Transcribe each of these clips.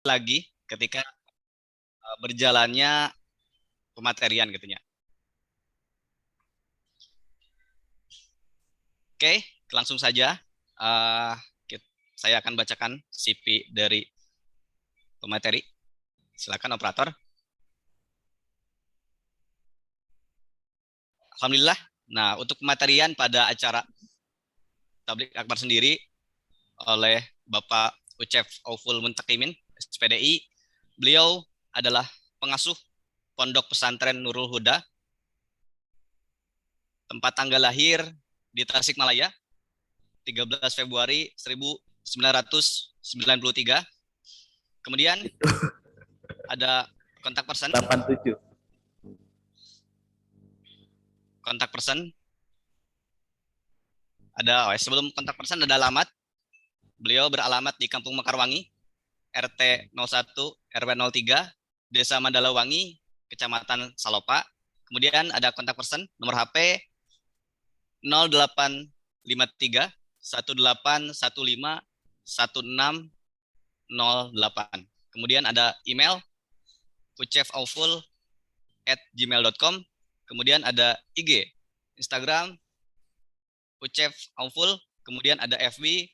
lagi ketika berjalannya pematerian gitu ya. Oke, langsung saja. Uh, saya akan bacakan CV dari pemateri. Silakan operator. Alhamdulillah. Nah, untuk pematerian pada acara Tablik Akbar sendiri oleh Bapak Ucef Auful Muntakimin, SPDI. Beliau adalah pengasuh Pondok Pesantren Nurul Huda, tempat tanggal lahir di Tasikmalaya, 13 Februari 1993. Kemudian ada kontak person. 87. Kontak person. Sebelum kontak person ada alamat. Beliau beralamat di Kampung Mekarwangi, RT 01, RW 03, Desa Mandalawangi, Kecamatan Salopa. Kemudian ada kontak person, nomor HP 0853 1815 1608. Kemudian ada email ucefauful@gmail.com. Kemudian ada IG, Instagram Ucef Auful, kemudian ada FB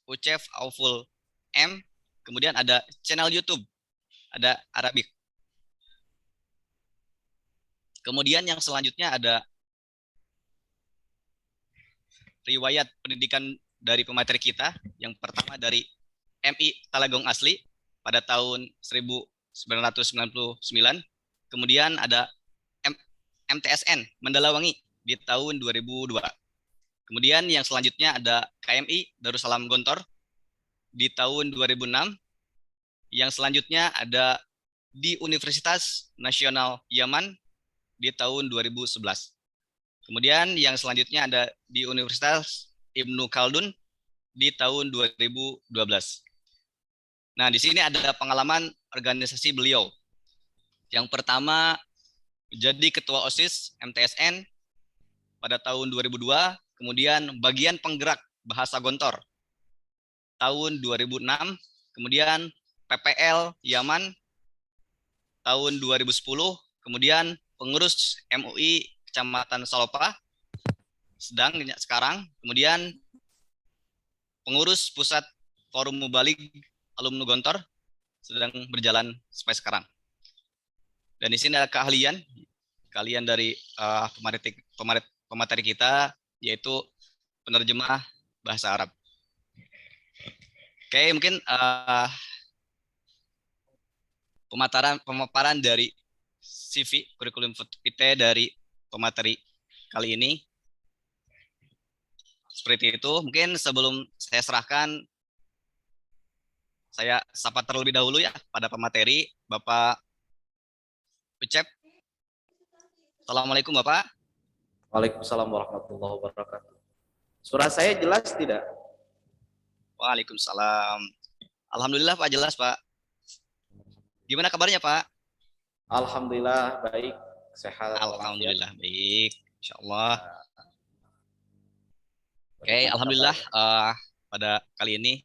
Ucef Auful M, kemudian ada channel YouTube, ada Arabik. Kemudian yang selanjutnya ada riwayat pendidikan dari pemateri kita. Yang pertama dari MI Talagong Asli pada tahun 1999. Kemudian ada MTSN Mandalawangi di tahun 2002. Kemudian yang selanjutnya ada KMI Darussalam Gontor di tahun 2006. Yang selanjutnya ada di Universitas Nasional Yaman di tahun 2011. Kemudian yang selanjutnya ada di Universitas Ibnu Khaldun di tahun 2012. Nah, di sini ada pengalaman organisasi beliau. Yang pertama, menjadi ketua OSIS MTSN pada tahun 2002, kemudian bagian penggerak bahasa Gontor tahun 2006, kemudian PPL Yaman tahun 2010, kemudian pengurus MUI Kecamatan Salopa sedang sekarang, kemudian pengurus pusat Forum Mubalik Alumni Gontor sedang berjalan sampai sekarang. Dan di sini ada keahlian dari pemateri kita, yaitu penerjemah bahasa Arab. Oke, mungkin pemaparan dari CV kurikulum PT dari pemateri kali ini seperti itu. Mungkin sebelum saya serahkan, saya sapa terlebih dahulu ya pada pemateri, Bapak Ucep. Assalamualaikum Bapak. Waalaikumsalam warahmatullahi wabarakatuh. Suara saya jelas tidak? Waalaikumsalam. Alhamdulillah Pak, jelas Pak. Gimana kabarnya Pak? Alhamdulillah baik, sehat. Alhamdulillah baik, insya Allah. Oke, alhamdulillah pada kali ini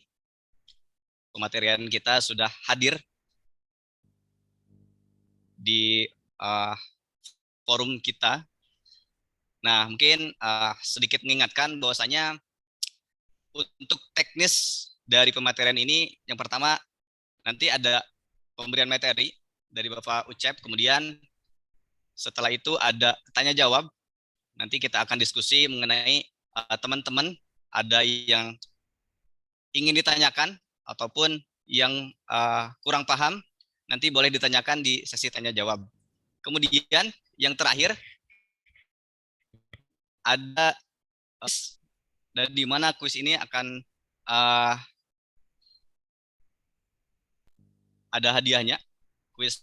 pematerian kita sudah hadir di forum kita. Nah, mungkin sedikit mengingatkan bahwasanya untuk teknis dari pematerian ini, yang pertama nanti ada pemberian materi dari Bapak Ucep, kemudian setelah itu ada tanya jawab. Nanti kita akan diskusi mengenai teman-teman ada yang ingin ditanyakan ataupun yang kurang paham, nanti boleh ditanyakan di sesi tanya jawab. Kemudian yang terakhir ada dan di mana kuis ini akan ada hadiahnya, kuis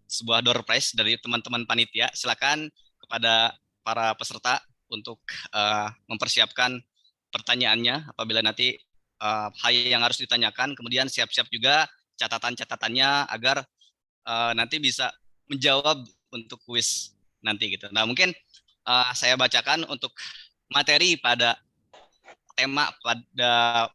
sebuah door prize dari teman-teman panitia. Silakan kepada para peserta untuk mempersiapkan pertanyaannya apabila nanti hal yang harus ditanyakan, kemudian siap-siap juga catatan-catatannya agar nanti bisa menjawab untuk kuis nanti gitu. Nah, mungkin saya bacakan untuk materi pada tema pada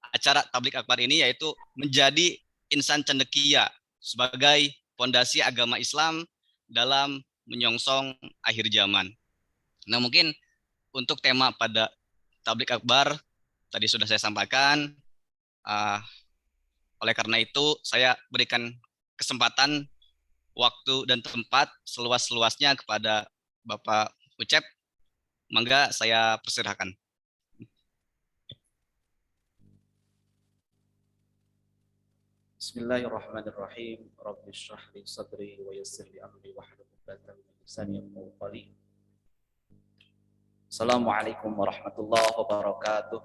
acara Tablik Akbar ini, yaitu menjadi insan cendekia sebagai fondasi agama Islam dalam menyongsong akhir zaman. Nah, mungkin untuk tema pada tablik akbar tadi sudah saya sampaikan. Oleh karena itu, saya berikan kesempatan, waktu, dan tempat seluas-luasnya kepada Bapak Ucep. Mangga saya persilahkan. Bismillahirrahmanirrahim. Rabbi shrah li sadri wa yassir li amri wahlul 'uqdatam min lisani yafqahu qawli. Assalamualaikum warahmatullahi wabarakatuh.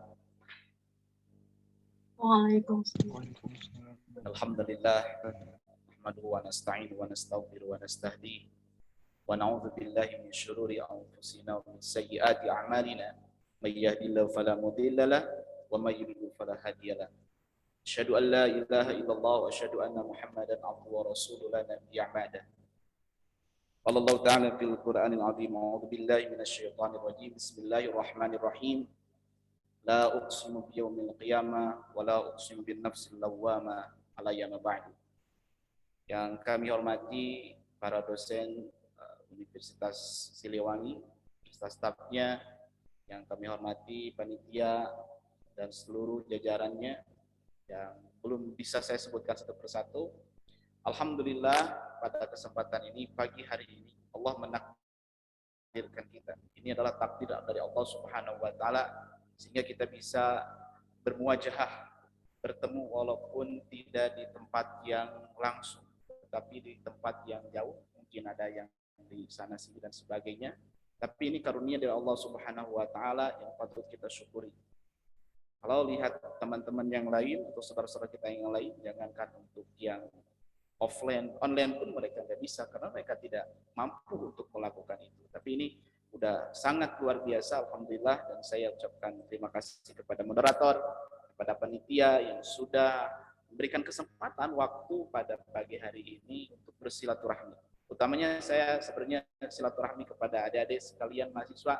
Waalaikumsalam. Alhamdulillah. Nahmaduhu wa nasta'inuhu wa nastaghfiruhu wa nastahdihi. Wa na'udzu billahi min syururi anfusina wa min sayyiati a'malina. May yahdihillahu fala mudilla lahu wa may yudlil fala hadiya lahu. Asyhadu an la ilaha illallah wa asyhadu anna Muhammadan abduhu wa rasuluhu la nabiyya ba'dah. Qala Allah ta'ala fil Qur'anil 'azim. A'udzu billahi minasyaitonir rajim. Bismillahirrahmanirrahim. La uqsimu biyaumil qiyamah wa la uqsimu bin nafsil lawwamah alayya ba'du. Yang kami hormati para dosen Universitas Siliwangi beserta stafnya, yang kami hormati panitia dan seluruh jajarannya yang belum bisa saya sebutkan satu persatu. Alhamdulillah pada kesempatan ini, pagi hari ini Allah menakdirkan kita. Ini adalah takdir dari Allah Subhanahu wa taala sehingga kita bisa bermuajahah, bertemu walaupun tidak di tempat yang langsung, tetapi di tempat yang jauh, mungkin ada yang di sana sini dan sebagainya. Tapi ini karunia dari Allah Subhanahu wa taala yang patut kita syukuri. Kalau lihat teman-teman yang lain atau saudara-saudara kita yang lain, jangankan untuk yang offline, online pun mereka tidak bisa karena mereka tidak mampu untuk melakukan itu. Tapi ini udah sangat luar biasa, alhamdulillah, dan saya ucapkan terima kasih kepada moderator, kepada panitia yang sudah memberikan kesempatan waktu pada pagi hari ini untuk bersilaturahmi. Utamanya saya sebenarnya silaturahmi kepada adik-adik sekalian mahasiswa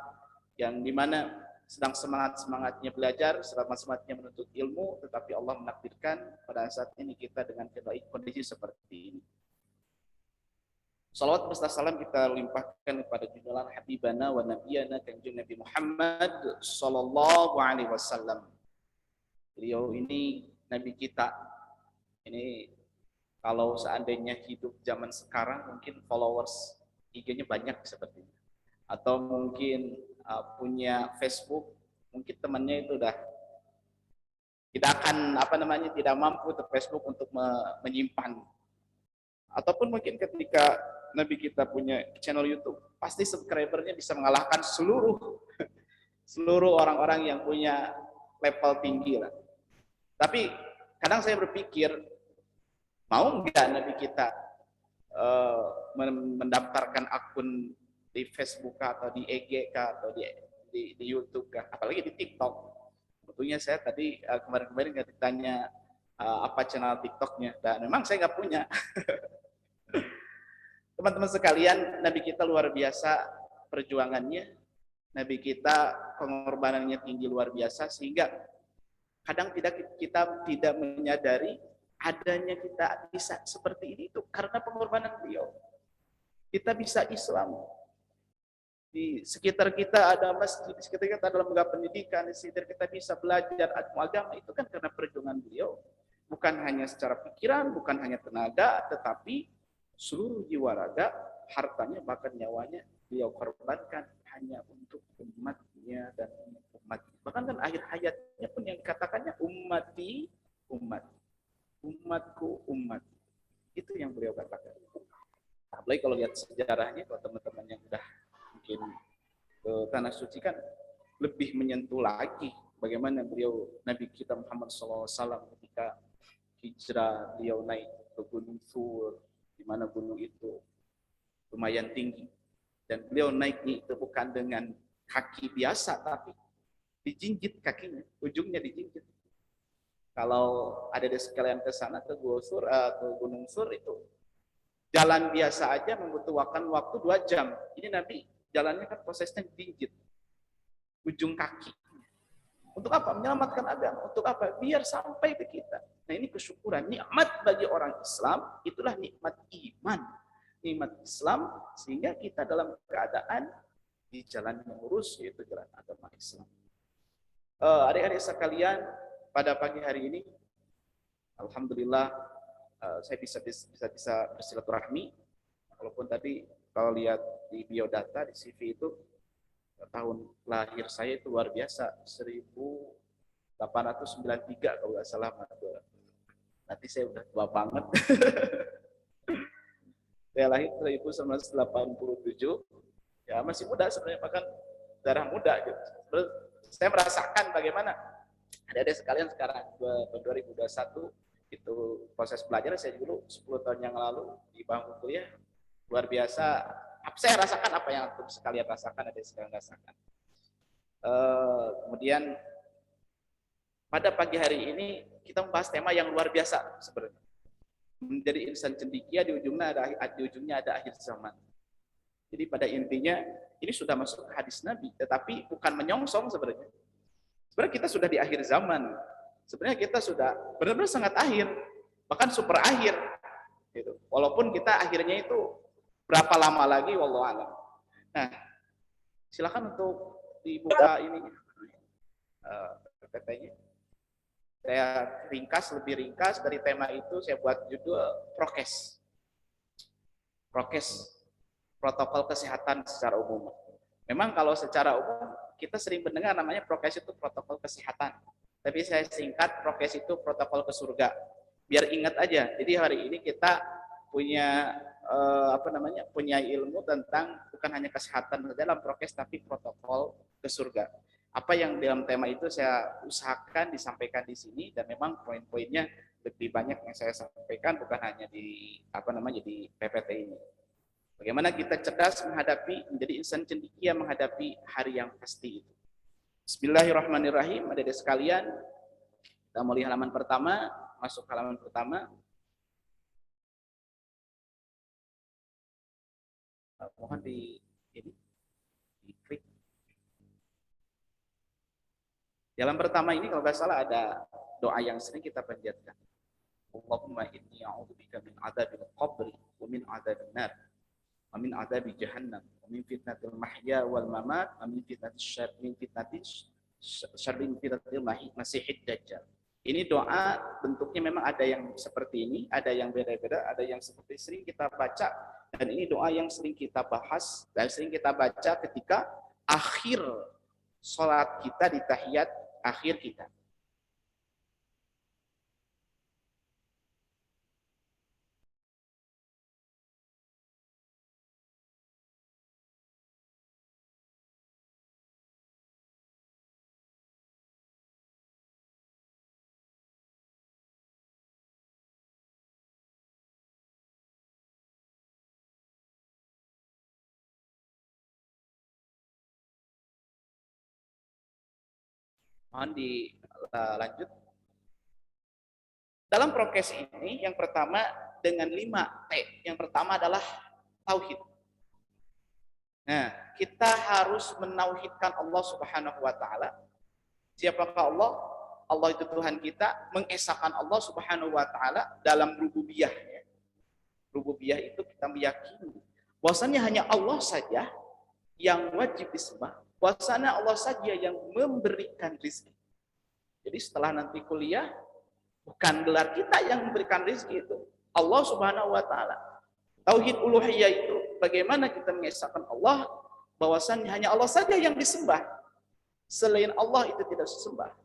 yang dimana sedang semangat-semangatnya belajar, semangat-semangatnya menuntut ilmu, tetapi Allah menakdirkan pada saat ini kita dengan kondisi seperti ini. Salawat beserta salam kita limpahkan kepada junjungan habibana wa nabiyana kanjeng Nabi Muhammad sallallahu alaihi wasallam. Beliau ini nabi kita. Ini kalau seandainya hidup zaman sekarang mungkin followers IG-nya banyak seperti ini. Atau mungkin punya Facebook, mungkin temannya itu udah tidak akan tidak mampu untuk Facebook untuk menyimpan. Ataupun mungkin ketika Nabi kita punya channel YouTube, pasti subscribernya bisa mengalahkan seluruh orang-orang yang punya level tinggi lah. Tapi kadang saya berpikir, mau nggak Nabi kita mendaftarkan akun di Facebook atau di IG atau di YouTube apalagi di TikTok. Tentunya saya tadi kemarin nggak ditanya apa channel TikToknya, dan memang saya nggak punya. Teman-teman sekalian, Nabi kita luar biasa perjuangannya, Nabi kita pengorbanannya tinggi luar biasa, sehingga kadang kita tidak menyadari adanya kita bisa seperti ini itu karena pengorbanan beliau. Kita bisa Islam. Di sekitar kita ada masjid, di sekitar kita ada lembaga pendidikan, di sekitar kita bisa belajar agama, itu kan karena perjuangan beliau. Bukan hanya secara pikiran, bukan hanya tenaga, tetapi seluruh jiwa raga, hartanya, bahkan nyawanya beliau korbankan hanya untuk umatnya dan umat. Bahkan kan akhir hayatnya pun yang dikatakannya ummati, umat. Umatku, umat. Itu yang beliau katakan. Apalagi kalau lihat sejarahnya, kalau teman-teman yang udah mungkin ke tanah suci kan lebih menyentuh lagi bagaimana beliau Nabi kita Muhammad SAW ketika hijrah, beliau naik ke Gunung Sur, di mana gunung itu lumayan tinggi, dan beliau naiknya itu bukan dengan kaki biasa, tapi dijinjit kakinya, ujungnya dijinjit. Kalau ada di sekalian ke sana ke Gunung Sur itu jalan biasa aja membutuhkan waktu 2 jam. Ini Nabi jalannya kan prosesnya dijinjit ujung kaki. Untuk apa? Menyelamatkan agama. Untuk apa? Biar sampai ke kita. Nah ini kesyukuran, nikmat bagi orang Islam, itulah nikmat iman. Nikmat Islam, sehingga kita dalam keadaan di jalan yang lurus, yaitu jalan agama Islam. Adik-adik sekalian, pada pagi hari ini, alhamdulillah saya bisa bersilaturahmi, walaupun tadi kalau lihat di biodata di CV itu tahun lahir saya itu luar biasa, 1893 kalau nggak salah. Nanti saya udah tua banget. Saya lahir 1987, ya masih muda sebenarnya, bahkan darah muda gitu. Terus saya merasakan bagaimana adik-adik sekalian sekarang 2021 itu proses belajar. Saya dulu 10 tahun yang lalu di bangku kuliah luar biasa. Saya rasakan apa yang sekalian rasakan, adik sekalian rasakan. Kemudian pada pagi hari ini kita membahas tema yang luar biasa sebenarnya. Menjadi insan cendekia, di ujungnya ada akhir zaman. Jadi pada intinya ini sudah masuk ke hadis Nabi, tetapi bukan menyongsong sebenarnya. Sebenarnya kita sudah di akhir zaman. Sebenarnya kita sudah benar-benar sangat akhir, bahkan super akhir. Gitu. Walaupun kita akhirnya itu berapa lama lagi, wallahu a'lam. Nah, silakan untuk dibuka ini PPT-nya. Saya lebih ringkas dari tema itu, saya buat judul prokes. Prokes, protokol kesehatan secara umum. Memang kalau secara umum kita sering mendengar namanya prokes itu protokol kesehatan. Tapi saya singkat, prokes itu protokol ke surga. Biar ingat aja. Jadi hari ini kita punya punya ilmu tentang bukan hanya kesehatan dalam prokes, tapi protokol ke surga. Apa yang dalam tema itu saya usahakan disampaikan di sini, dan memang poin-poinnya lebih banyak yang saya sampaikan, bukan hanya di di PPT ini. Bagaimana kita cerdas menjadi insan cendekia menghadapi hari yang pasti itu. Bismillahirrahmanirrahim, adik-adik sekalian. Kita mulai halaman pertama, masuk halaman pertama. Mohon diklik. Dalam pertama ini kalau nggak salah ada doa yang sering kita panjatkan. Allahumma inni a'udzubika min adzabil qabri wa min adzabin nar wa min adzabi jahannam wa min fitnatil mahya wal mamat wa min fitnatis syarril masiihid dajjal. Ini doa bentuknya memang ada yang seperti ini, ada yang beda-beda, ada yang seperti sering kita baca, dan ini doa yang sering kita bahas dan sering kita baca ketika akhir sholat kita di tahiyat akhir kita. Mohon dilanjut. Dalam prokes ini yang pertama dengan 5 T. Yang pertama adalah tauhid. Nah, kita harus menauhidkan Allah Subhanahu wa taala. Siapakah Allah? Allah itu Tuhan kita, mengesahkan Allah Subhanahu wa taala dalam rububiyahnya. Rububiyah itu kita meyakini bahwasanya hanya Allah saja yang wajib disembah. Bahwasanya Allah saja yang memberikan rezeki. Jadi setelah nanti kuliah, bukan gelar kita yang memberikan rezeki itu, Allah Subhanahu wa taala. Tauhid uluhiyah itu bagaimana kita mengesahkan Allah, bahwasanya hanya Allah saja yang disembah. Selain Allah itu tidak disembah.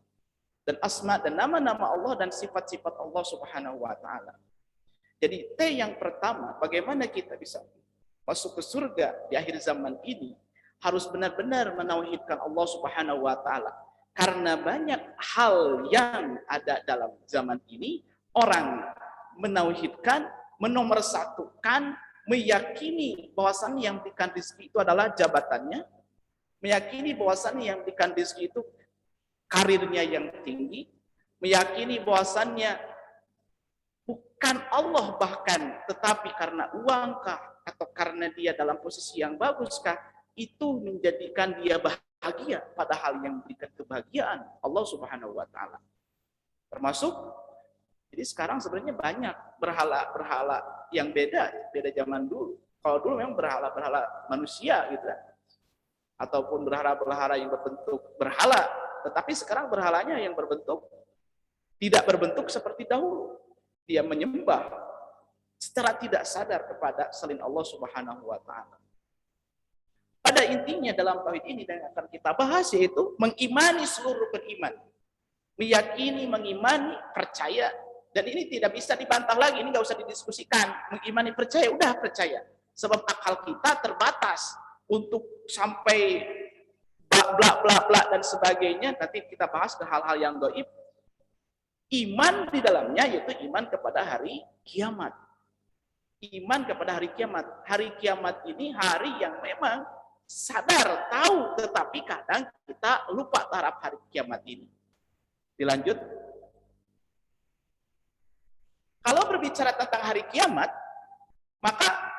Dan asma dan nama-nama Allah dan sifat-sifat Allah Subhanahu wa taala. Jadi T yang pertama, bagaimana kita bisa masuk ke surga di akhir zaman ini, harus benar-benar menauhidkan Allah Subhanahu wa taala. Karena banyak hal yang ada dalam zaman ini, orang menauhidkan, menomorsatukan, meyakini bahwasannya yang diberikan rezeki itu adalah jabatannya, meyakini bahwasannya yang diberikan rezeki itu karirnya yang tinggi, meyakini bahwasannya bukan Allah bahkan, tetapi karena uangkah atau karena dia dalam posisi yang baguskah, itu menjadikan dia bahagia, padahal yang memberikan kebahagiaan Allah Subhanahu wa taala. Termasuk Jadi sekarang sebenarnya banyak berhala-berhala yang beda zaman dulu. Kalau dulu memang berhala-berhala manusia gitu kan, ataupun berhala-berhala yang berbentuk berhala, tetapi sekarang berhalanya yang berbentuk tidak berbentuk seperti dahulu. Dia menyembah secara tidak sadar kepada selain Allah Subhanahu wa taala. Pada intinya dalam tauhid ini yang akan kita bahas yaitu mengimani seluruh beriman. Meyakini, mengimani, percaya. Dan ini tidak bisa dibantah lagi, ini nggak usah didiskusikan. Mengimani, percaya, udah percaya. Sebab akal kita terbatas untuk sampai bla bla bla dan sebagainya. Nanti kita bahas ke hal-hal yang gaib. Iman di dalamnya yaitu iman kepada hari kiamat. Iman kepada hari kiamat. Hari kiamat ini hari yang memang sadar, tahu, tetapi kadang kita lupa taraf hari kiamat ini. Dilanjut. Kalau berbicara tentang hari kiamat, maka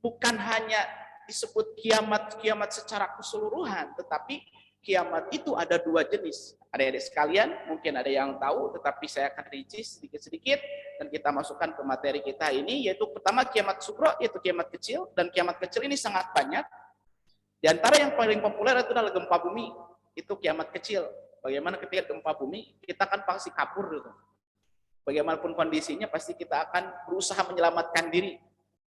bukan hanya disebut kiamat secara keseluruhan, tetapi kiamat itu ada dua jenis. Adik-adik sekalian, mungkin ada yang tahu, tetapi saya akan rinci sedikit-sedikit dan kita masukkan ke materi kita ini, yaitu pertama kiamat sugro, yaitu kiamat kecil, dan kiamat kecil ini sangat banyak. Di antara yang paling populer itu adalah gempa bumi, itu kiamat kecil. Bagaimana ketika gempa bumi, kita kan pasti kabur gitu. Bagaimanapun kondisinya, pasti kita akan berusaha menyelamatkan diri.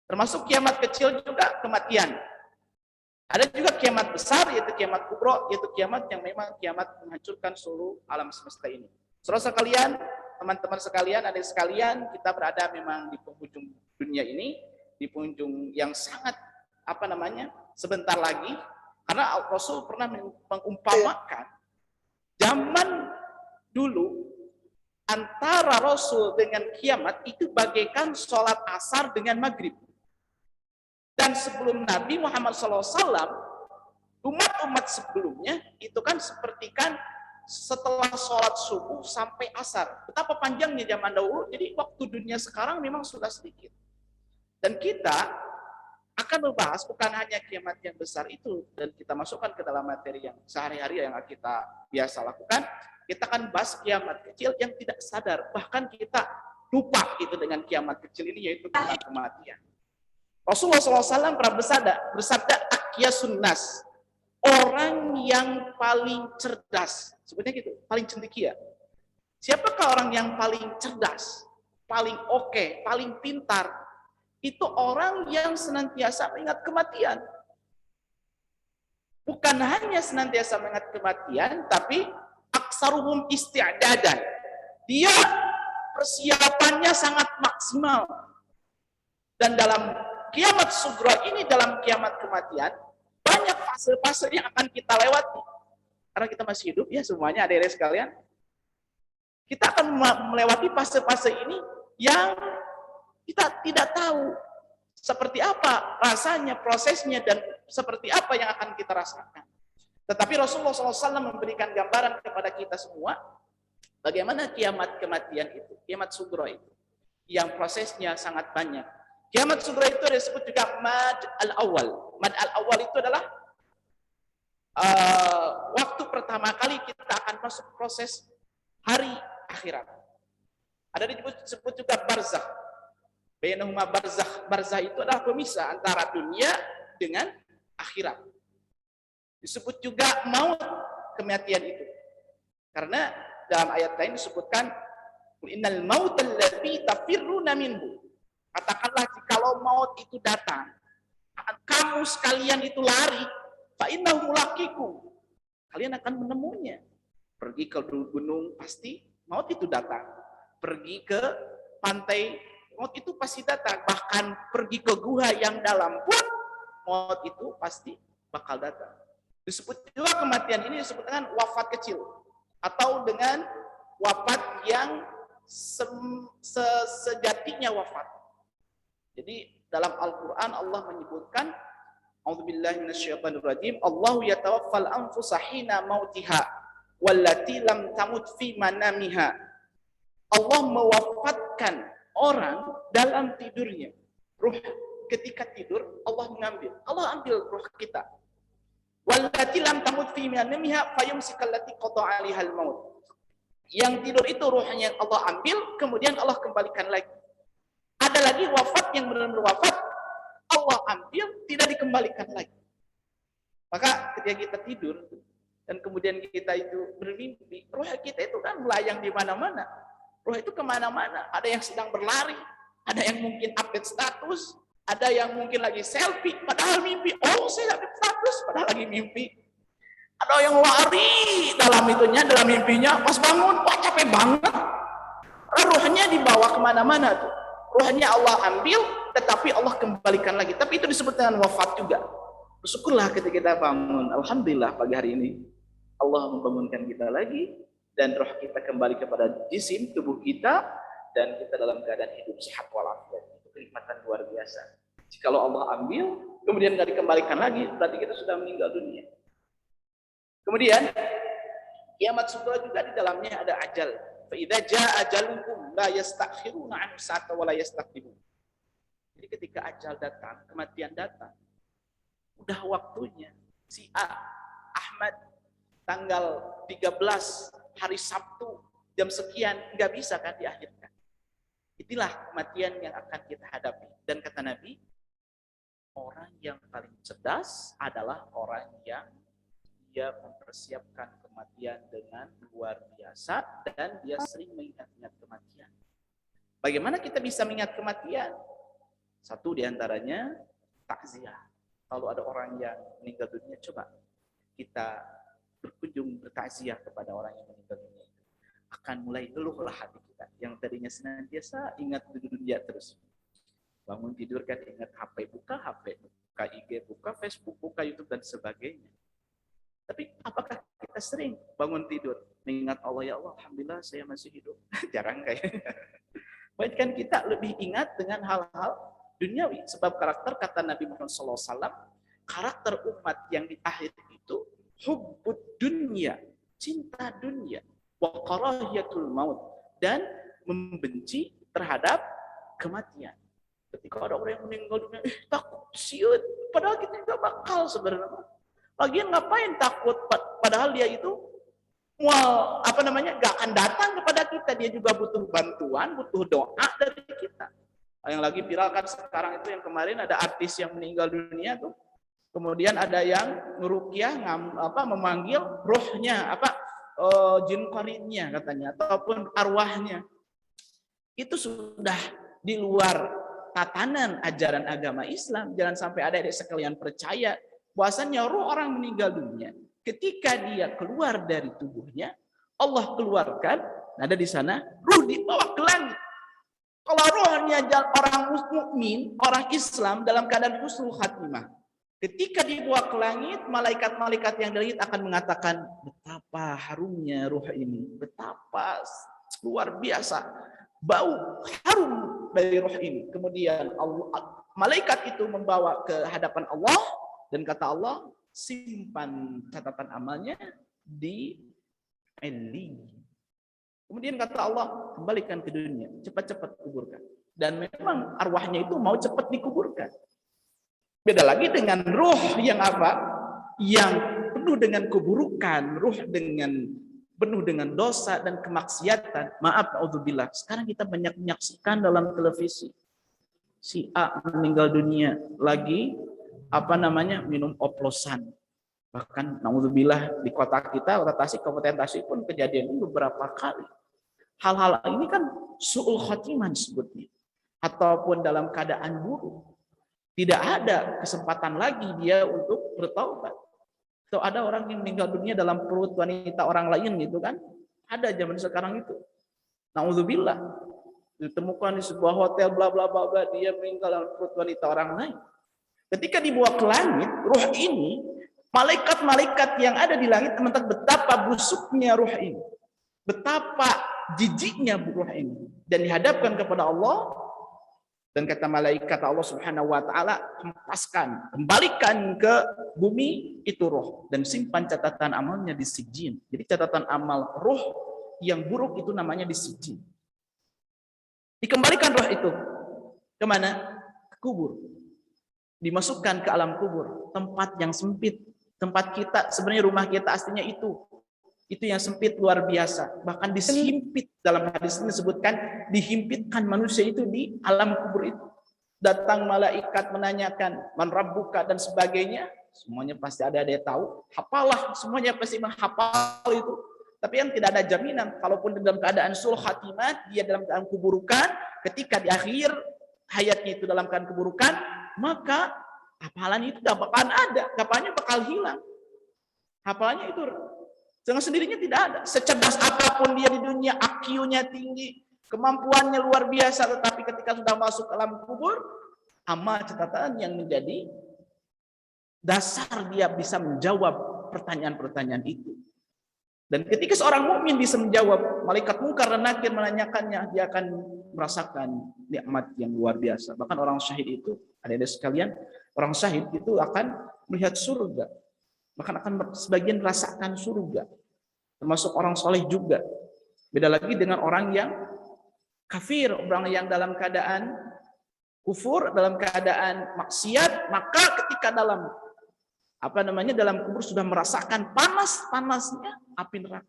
Termasuk kiamat kecil juga kematian. Ada juga kiamat besar, yaitu kiamat kubro, yaitu kiamat yang memang kiamat menghancurkan seluruh alam semesta ini. Saudara sekalian, teman-teman sekalian, adik sekalian, kita berada memang di penghujung dunia ini, di penghujung yang sangat sebentar lagi, karena Rasul pernah mengumpamakan zaman dulu antara Rasul dengan kiamat itu bagaikan sholat asar dengan maghrib. Dan sebelum Nabi Muhammad SAW, umat-umat sebelumnya itu kan sepertikan setelah sholat subuh sampai asar. Betapa panjangnya zaman dahulu, jadi waktu dunia sekarang memang sudah sedikit. Dan kita akan membahas bukan hanya kiamat yang besar itu, dan kita masukkan ke dalam materi yang sehari-hari yang kita biasa lakukan. Kita akan bahas kiamat kecil yang tidak sadar, bahkan kita lupa itu dengan kiamat kecil ini, yaitu tentang kematian. Rasulullah SAW pernah bersabda akyasun nas, orang yang paling cerdas, sebutnya gitu, paling cendekia. Siapakah orang yang paling cerdas, paling oke, paling pintar? Itu orang yang senantiasa mengingat kematian. Bukan hanya senantiasa mengingat kematian, tapi aksaruhum isti'dadan. Dia persiapannya sangat maksimal. Dan dalam kiamat sugra ini, dalam kiamat kematian, banyak fase-fase yang akan kita lewati. Karena kita masih hidup, ya semuanya adik-adik sekalian. Kita akan melewati fase-fase ini yang kita tidak tahu seperti apa rasanya, prosesnya, dan seperti apa yang akan kita rasakan. Tetapi Rasulullah SAW memberikan gambaran kepada kita semua bagaimana kiamat kematian itu, kiamat sugra itu, yang prosesnya sangat banyak. Kiamat sugra itu disebut juga mad al-awwal. Mad al-awwal itu adalah waktu pertama kali kita akan masuk proses hari akhirat. Ada disebut juga barzakh. Bainahuma barzakh. Barzakh itu adalah pemisah antara dunia dengan akhirat. Disebut juga maut, kematian itu. Karena dalam ayat lain disebutkan innal mautal ladzi tafirruna minhu. Katakanlah jikalau maut itu datang, kamu sekalian itu lari, fa innahu mulaqikum. Kalian akan menemunya. Pergi ke gunung pasti maut itu datang. Pergi ke pantai maut itu pasti datang. Bahkan pergi ke gua yang dalam pun maut itu pasti bakal datang. Disebut juga kematian ini disebut dengan wafat kecil atau dengan wafat yang sejatinya wafat. Jadi dalam Al-Qur'an Allah menyebutkan A'udzubillahi minasyaitonirrajim, Allahu yatawaffal anfusa hina mautiha wallati lam tamut fi manamiha. Allah mewafatkan orang dalam tidurnya. Ruh ketika tidur Allah mengambil. Allah ambil ruh kita. Wallati lam tamut fi manamiha fayumsikallati qada 'alaihal maut. Yang tidur itu ruhnya Allah ambil, kemudian Allah kembalikan lagi. Ada lagi wafat yang benar-benar wafat, Allah ambil, tidak dikembalikan lagi. Maka ketika kita tidur dan kemudian kita itu bermimpi, roh kita itu kan melayang di mana-mana. Roh itu kemana-mana. Ada yang sedang berlari, ada yang mungkin update status, ada yang mungkin lagi selfie, padahal mimpi. Oh, saya update status, padahal lagi mimpi. Ada yang lari dalam mimpinya, pas bangun, wah capek banget. Rohnya dibawa kemana-mana tuh. Rohnya Allah ambil, tetapi Allah kembalikan lagi. Tapi itu disebut dengan wafat juga. Bersyukurlah ketika kita bangun. Alhamdulillah pagi hari ini Allah membangunkan kita lagi dan roh kita kembali kepada jisim tubuh kita dan kita dalam keadaan hidup sehat walafiat. Itu kenikmatan luar biasa. Jikalau Allah ambil kemudian tidak dikembalikan lagi, berarti kita sudah meninggal dunia. Kemudian kiamat sugra juga di dalamnya ada ajal. Fa idza jaa ajaluhum la yastakhiruna an sa'ata wa la yastaqdimun. Jadi ketika ajal datang, kematian datang, udah waktunya. Si Ahmad tanggal 13 hari Sabtu jam sekian nggak bisa kan diakhirkan. Itulah kematian yang akan kita hadapi. Dan kata Nabi, orang yang paling cerdas adalah orang yang dia mempersiapkan kematian dengan luar biasa dan dia sering mengingat-ingat kematian. Bagaimana kita bisa mengingat kematian? Satu diantaranya takziah. Kalau ada orang yang meninggal dunia, coba kita berkunjung bertakziah kepada orang yang meninggal dunia. Akan mulai leluhlah hati kita. Yang tadinya senantiasa ingat dunia terus. Bangun tidur kan ingat HP, buka IG, buka Facebook, buka YouTube dan sebagainya. Tapi apakah kita sering bangun tidur mengingat Allah, ya Allah, alhamdulillah saya masih hidup? Jarang kayaknya. Bahkan kita lebih ingat dengan hal-hal duniawi. Sebab karakter kata Nabi Muhammad SAW, karakter umat yang di akhir itu hubbud dunya, cinta dunia, wa karahiyatul maut, dan membenci terhadap kematian. Ketika ada orang yang meninggal dunia, takut siut, padahal kita nggak bakal sebenarnya. Lagian ngapain takut? Padahal dia itu nggak akan datang kepada kita. Dia juga butuh bantuan, butuh doa dari kita. Yang lagi viral kan sekarang itu yang kemarin ada artis yang meninggal dunia tuh. Kemudian ada yang ngeruqyah memanggil rohnya jin qarinnya katanya ataupun arwahnya. Itu sudah di luar tatanan ajaran agama Islam. Jangan sampai ada sekalian percaya bahwasanya roh orang meninggal dunia ketika dia keluar dari tubuhnya, Allah keluarkan, ada di sana ruh dibawa ke langit. Kalau rohnya orang mukmin, orang Islam dalam keadaan husnul khatimah, ketika dibawa ke langit, malaikat-malaikat yang dari langit akan mengatakan, betapa harumnya ruh ini, betapa luar biasa bau harum dari ruh ini. Kemudian malaikat itu membawa ke hadapan Allah dan kata Allah, simpan catatan amalnya di Eli. Kemudian kata Allah, kembalikan ke dunia, cepat-cepat kuburkan. Dan memang arwahnya itu mau cepat dikuburkan. Beda lagi dengan ruh yang yang penuh dengan keburukan, ruh penuh dengan dosa dan kemaksiatan. Maaf, naudzubillah. Sekarang kita banyak menyaksikan dalam televisi. Si A meninggal dunia lagi minum oplosan. Bahkan naudzubillah di kota kita, kota Tasik, Kabupaten Tasik pun kejadian ini beberapa kali. Hal-hal ini kan su'ul khotimah disebutnya. Ataupun dalam keadaan buruk. Tidak ada kesempatan lagi dia untuk bertaubat. Atau ada orang yang meninggal dunia dalam perut wanita orang lain gitu kan. Ada zaman sekarang itu. Naudzubillah. Ditemukan di sebuah hotel bla bla bla bla, dia meninggal dalam perut wanita orang lain. Ketika dibawa ke langit, ruh ini, malaikat-malaikat yang ada di langit menentang betapa busuknya ruh ini. Betapa jijiknya ruh ini. Dan dihadapkan kepada Allah. Dan kata malaikat Allah Subhanahu wa taala, hempaskan, kembalikan ke bumi itu roh dan simpan catatan amalnya di sijin. Jadi catatan amal roh yang buruk itu namanya di sijin. Dikembalikan roh itu kemana? Ke kubur. Dimasukkan ke alam kubur, tempat yang sempit. Tempat kita, sebenarnya rumah kita aslinya itu. Itu yang sempit luar biasa. Bahkan dihimpit, dalam hadis ini disebutkan dihimpitkan manusia itu di alam kubur itu. Datang malaikat menanyakan man rabbuka dan sebagainya, semuanya pasti ada dia tahu, hafalah, semuanya pasti menghafal itu. Tapi yang tidak ada jaminan, kalaupun dalam keadaan sul khatimah, dia dalam keadaan keburukan, ketika di akhir hayatnya itu dalam keadaan keburukan, maka hafalan itu gak bakalan ada, hafalannya bakal hilang. Hafalannya itu dengan sendirinya tidak ada. Secerdas apapun dia di dunia, IQ-nya tinggi, kemampuannya luar biasa, tetapi ketika sudah masuk ke alam kubur, amal catatan yang menjadi dasar dia bisa menjawab pertanyaan-pertanyaan itu. Dan ketika seorang mukmin bisa menjawab, malaikat mungkar dan nakir menanyakannya, dia akan merasakan nikmat yang luar biasa. Bahkan orang syahid itu, adik-adik sekalian, orang syahid itu akan melihat surga. Bahkan akan sebagian merasakan surga. Termasuk orang soleh juga. Beda lagi dengan orang yang kafir, orang yang dalam keadaan kufur, dalam keadaan maksiat, maka ketika dalam dalam kubur sudah merasakan panas-panasnya api neraka.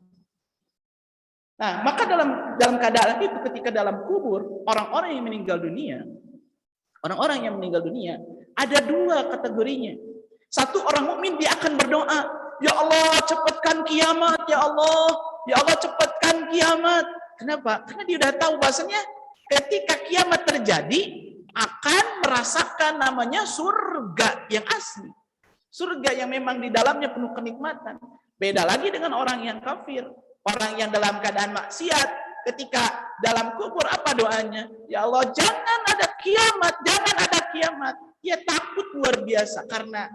Nah, maka dalam keadaan itu ketika dalam kubur, orang-orang yang meninggal dunia, ada dua kategorinya. Satu, orang mukmin dia akan berdoa, ya Allah cepatkan kiamat, ya Allah cepatkan kiamat. Kenapa? Karena dia sudah tahu bahasanya ketika kiamat terjadi akan merasakan namanya surga yang asli. Surga yang memang di dalamnya penuh kenikmatan. Beda lagi dengan orang yang kafir, orang yang dalam keadaan maksiat. Ketika dalam kubur apa doanya? Ya Allah, jangan ada kiamat, jangan ada kiamat. Dia takut luar biasa karena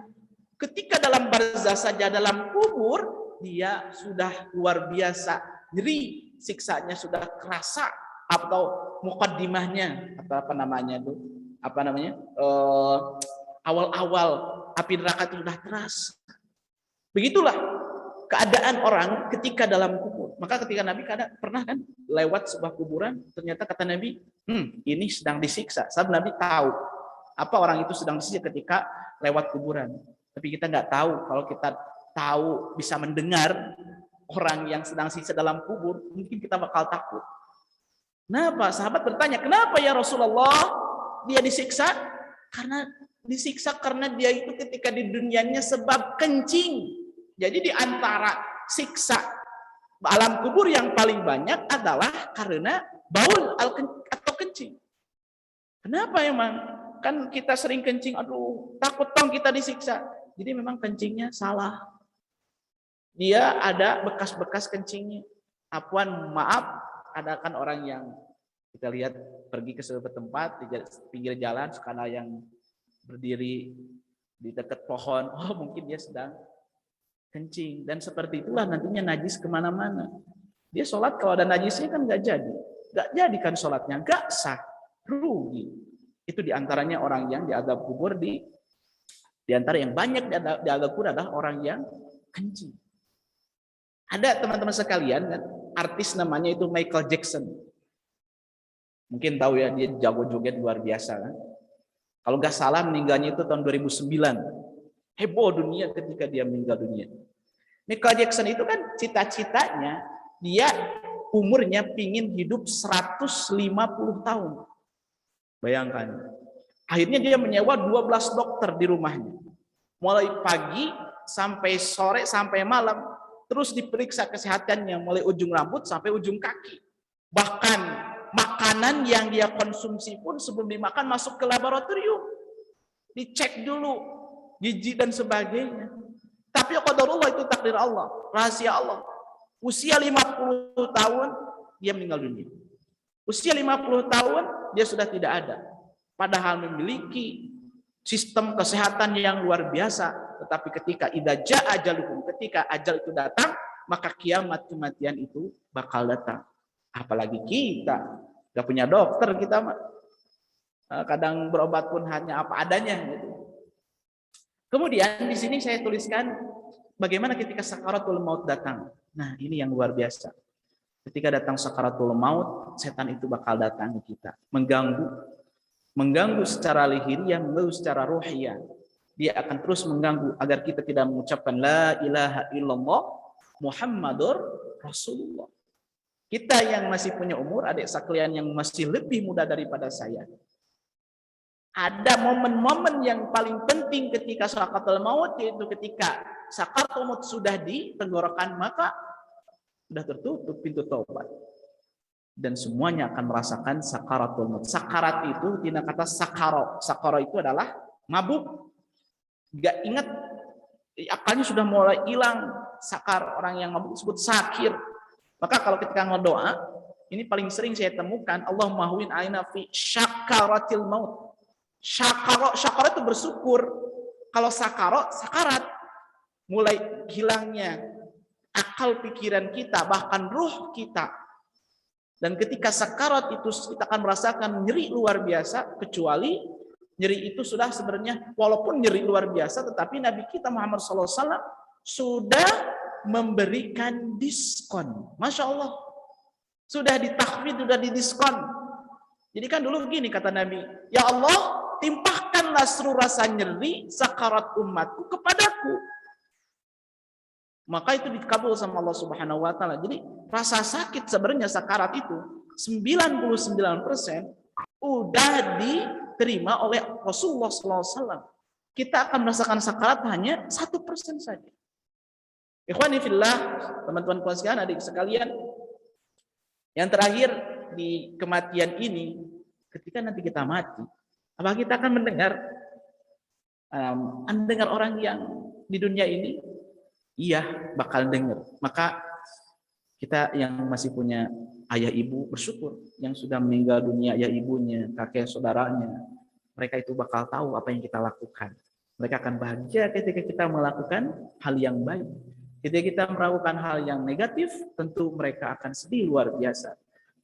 ketika dalam barzah saja dalam kubur, dia sudah luar biasa nyeri, siksanya sudah kerasa, atau mukaddimahnya atau awal-awal api neraka itu sudah keras. Begitulah keadaan orang ketika dalam kubur. Maka ketika Nabi pernah kan lewat sebuah kuburan, ternyata kata Nabi, ini sedang disiksa. Sebab Nabi tahu apa orang itu sedang disiksa ketika lewat kuburan. Tapi kita nggak tahu. Kalau kita tahu bisa mendengar orang yang sedang siksa dalam kubur, mungkin kita bakal takut. Kenapa? Sahabat bertanya, kenapa ya Rasulullah dia disiksa? Karena disiksa karena dia itu ketika di dunianya sebab kencing. Jadi di antara siksa alam kubur yang paling banyak adalah karena baul atau kencing. Kenapa emang? Kan kita sering kencing, aduh takut dong kita disiksa. Jadi memang kencingnya salah. Dia ada bekas-bekas kencingnya. Maaf, ada kan orang yang kita lihat pergi ke sebuah tempat di pinggir jalan, sekala yang berdiri di dekat pohon, mungkin dia sedang kencing, dan seperti itulah nantinya najis kemana-mana. Dia sholat kalau ada najisnya kan nggak jadi kan sholatnya, nggak sah, rugi. Itu diantaranya orang yang diazab kubur di antara yang banyak diazab kubur adalah orang yang kencing. Ada teman-teman sekalian, artis namanya itu Michael Jackson. Mungkin tahu ya, dia jago joget luar biasa kan. Kalau nggak salah meninggalnya itu tahun 2009. Heboh dunia ketika dia meninggal dunia. Michael Jackson itu kan cita-citanya dia umurnya pingin hidup 150 tahun. Bayangkan. Akhirnya dia menyewa 12 dokter di rumahnya. Mulai pagi sampai sore sampai malam terus diperiksa kesehatannya mulai ujung rambut sampai ujung kaki. Bahkan makanan yang dia konsumsi pun sebelum dimakan masuk ke laboratorium. Dicek dulu gizi dan sebagainya. Tapi qadarullah, itu takdir Allah, rahasia Allah. Usia 50 tahun dia meninggal dunia. Usia 50 tahun dia sudah tidak ada. Padahal memiliki sistem kesehatan yang luar biasa, tetapi ketika idza jaa ajaluhum, ketika ajal itu datang, maka kiamat kematian itu bakal datang. Apalagi kita nggak punya dokter, kita kadang berobat pun hanya apa adanya gitu. Kemudian di sini saya tuliskan bagaimana ketika sakaratul maut datang. Nah, ini yang luar biasa. Ketika datang sakaratul maut, setan itu bakal datang ke kita, mengganggu secara lahiriah, mengganggu secara ruhiyah. Dia akan terus mengganggu agar kita tidak mengucapkan la ilaha illallah, Muhammadur Rasulullah. Kita yang masih punya umur, adik sekalian yang masih lebih muda daripada saya, ada momen-momen yang paling penting ketika sakaratul maut, yaitu ketika sakaratul maut sudah di tenggorokan, maka sudah tertutup pintu taubat. Dan semuanya akan merasakan sakaratul maut. Sakarat itu tidak kata sakaro. Sakaro itu adalah mabuk. Gak ingat, akalnya sudah mulai hilang. Sakar, orang yang mabuk disebut sakir. Maka kalau ketika ngedoa, ini paling sering saya temukan, Allahumma huwin aina fi syakaratil maut. Syakaro itu bersyukur. Kalau sakaro, sakarat. Mulai hilangnya akal pikiran kita, bahkan ruh kita. Dan ketika sakarat itu kita akan merasakan nyeri luar biasa, kecuali nyeri itu sudah sebenarnya, walaupun nyeri luar biasa, tetapi Nabi kita Muhammad SAW sudah memberikan diskon. Masya Allah. Sudah ditakhfid, sudah didiskon. Jadi kan dulu begini kata Nabi, ya Allah, timpahkanlah seluruh rasa nyeri sakarat umatku kepadaku. Maka itu dikabul sama Allah Subhanahu wa taala. Jadi rasa sakit sebenarnya sakarat itu 99% udah diterima oleh Rasulullah SAW. Kita akan merasakan sakarat hanya 1% saja. Ikhwani fillah, teman-teman sekalian, adik sekalian, yang terakhir di kematian ini, ketika nanti kita mati, apakah kita akan mendengar orang yang di dunia ini? Iya, bakal dengar. Maka kita yang masih punya ayah ibu bersyukur, yang sudah meninggal dunia ayah ibunya, kakek saudaranya, mereka itu bakal tahu apa yang kita lakukan. Mereka akan bahagia ketika kita melakukan hal yang baik. Ketika kita melakukan hal yang negatif, tentu mereka akan sedih luar biasa.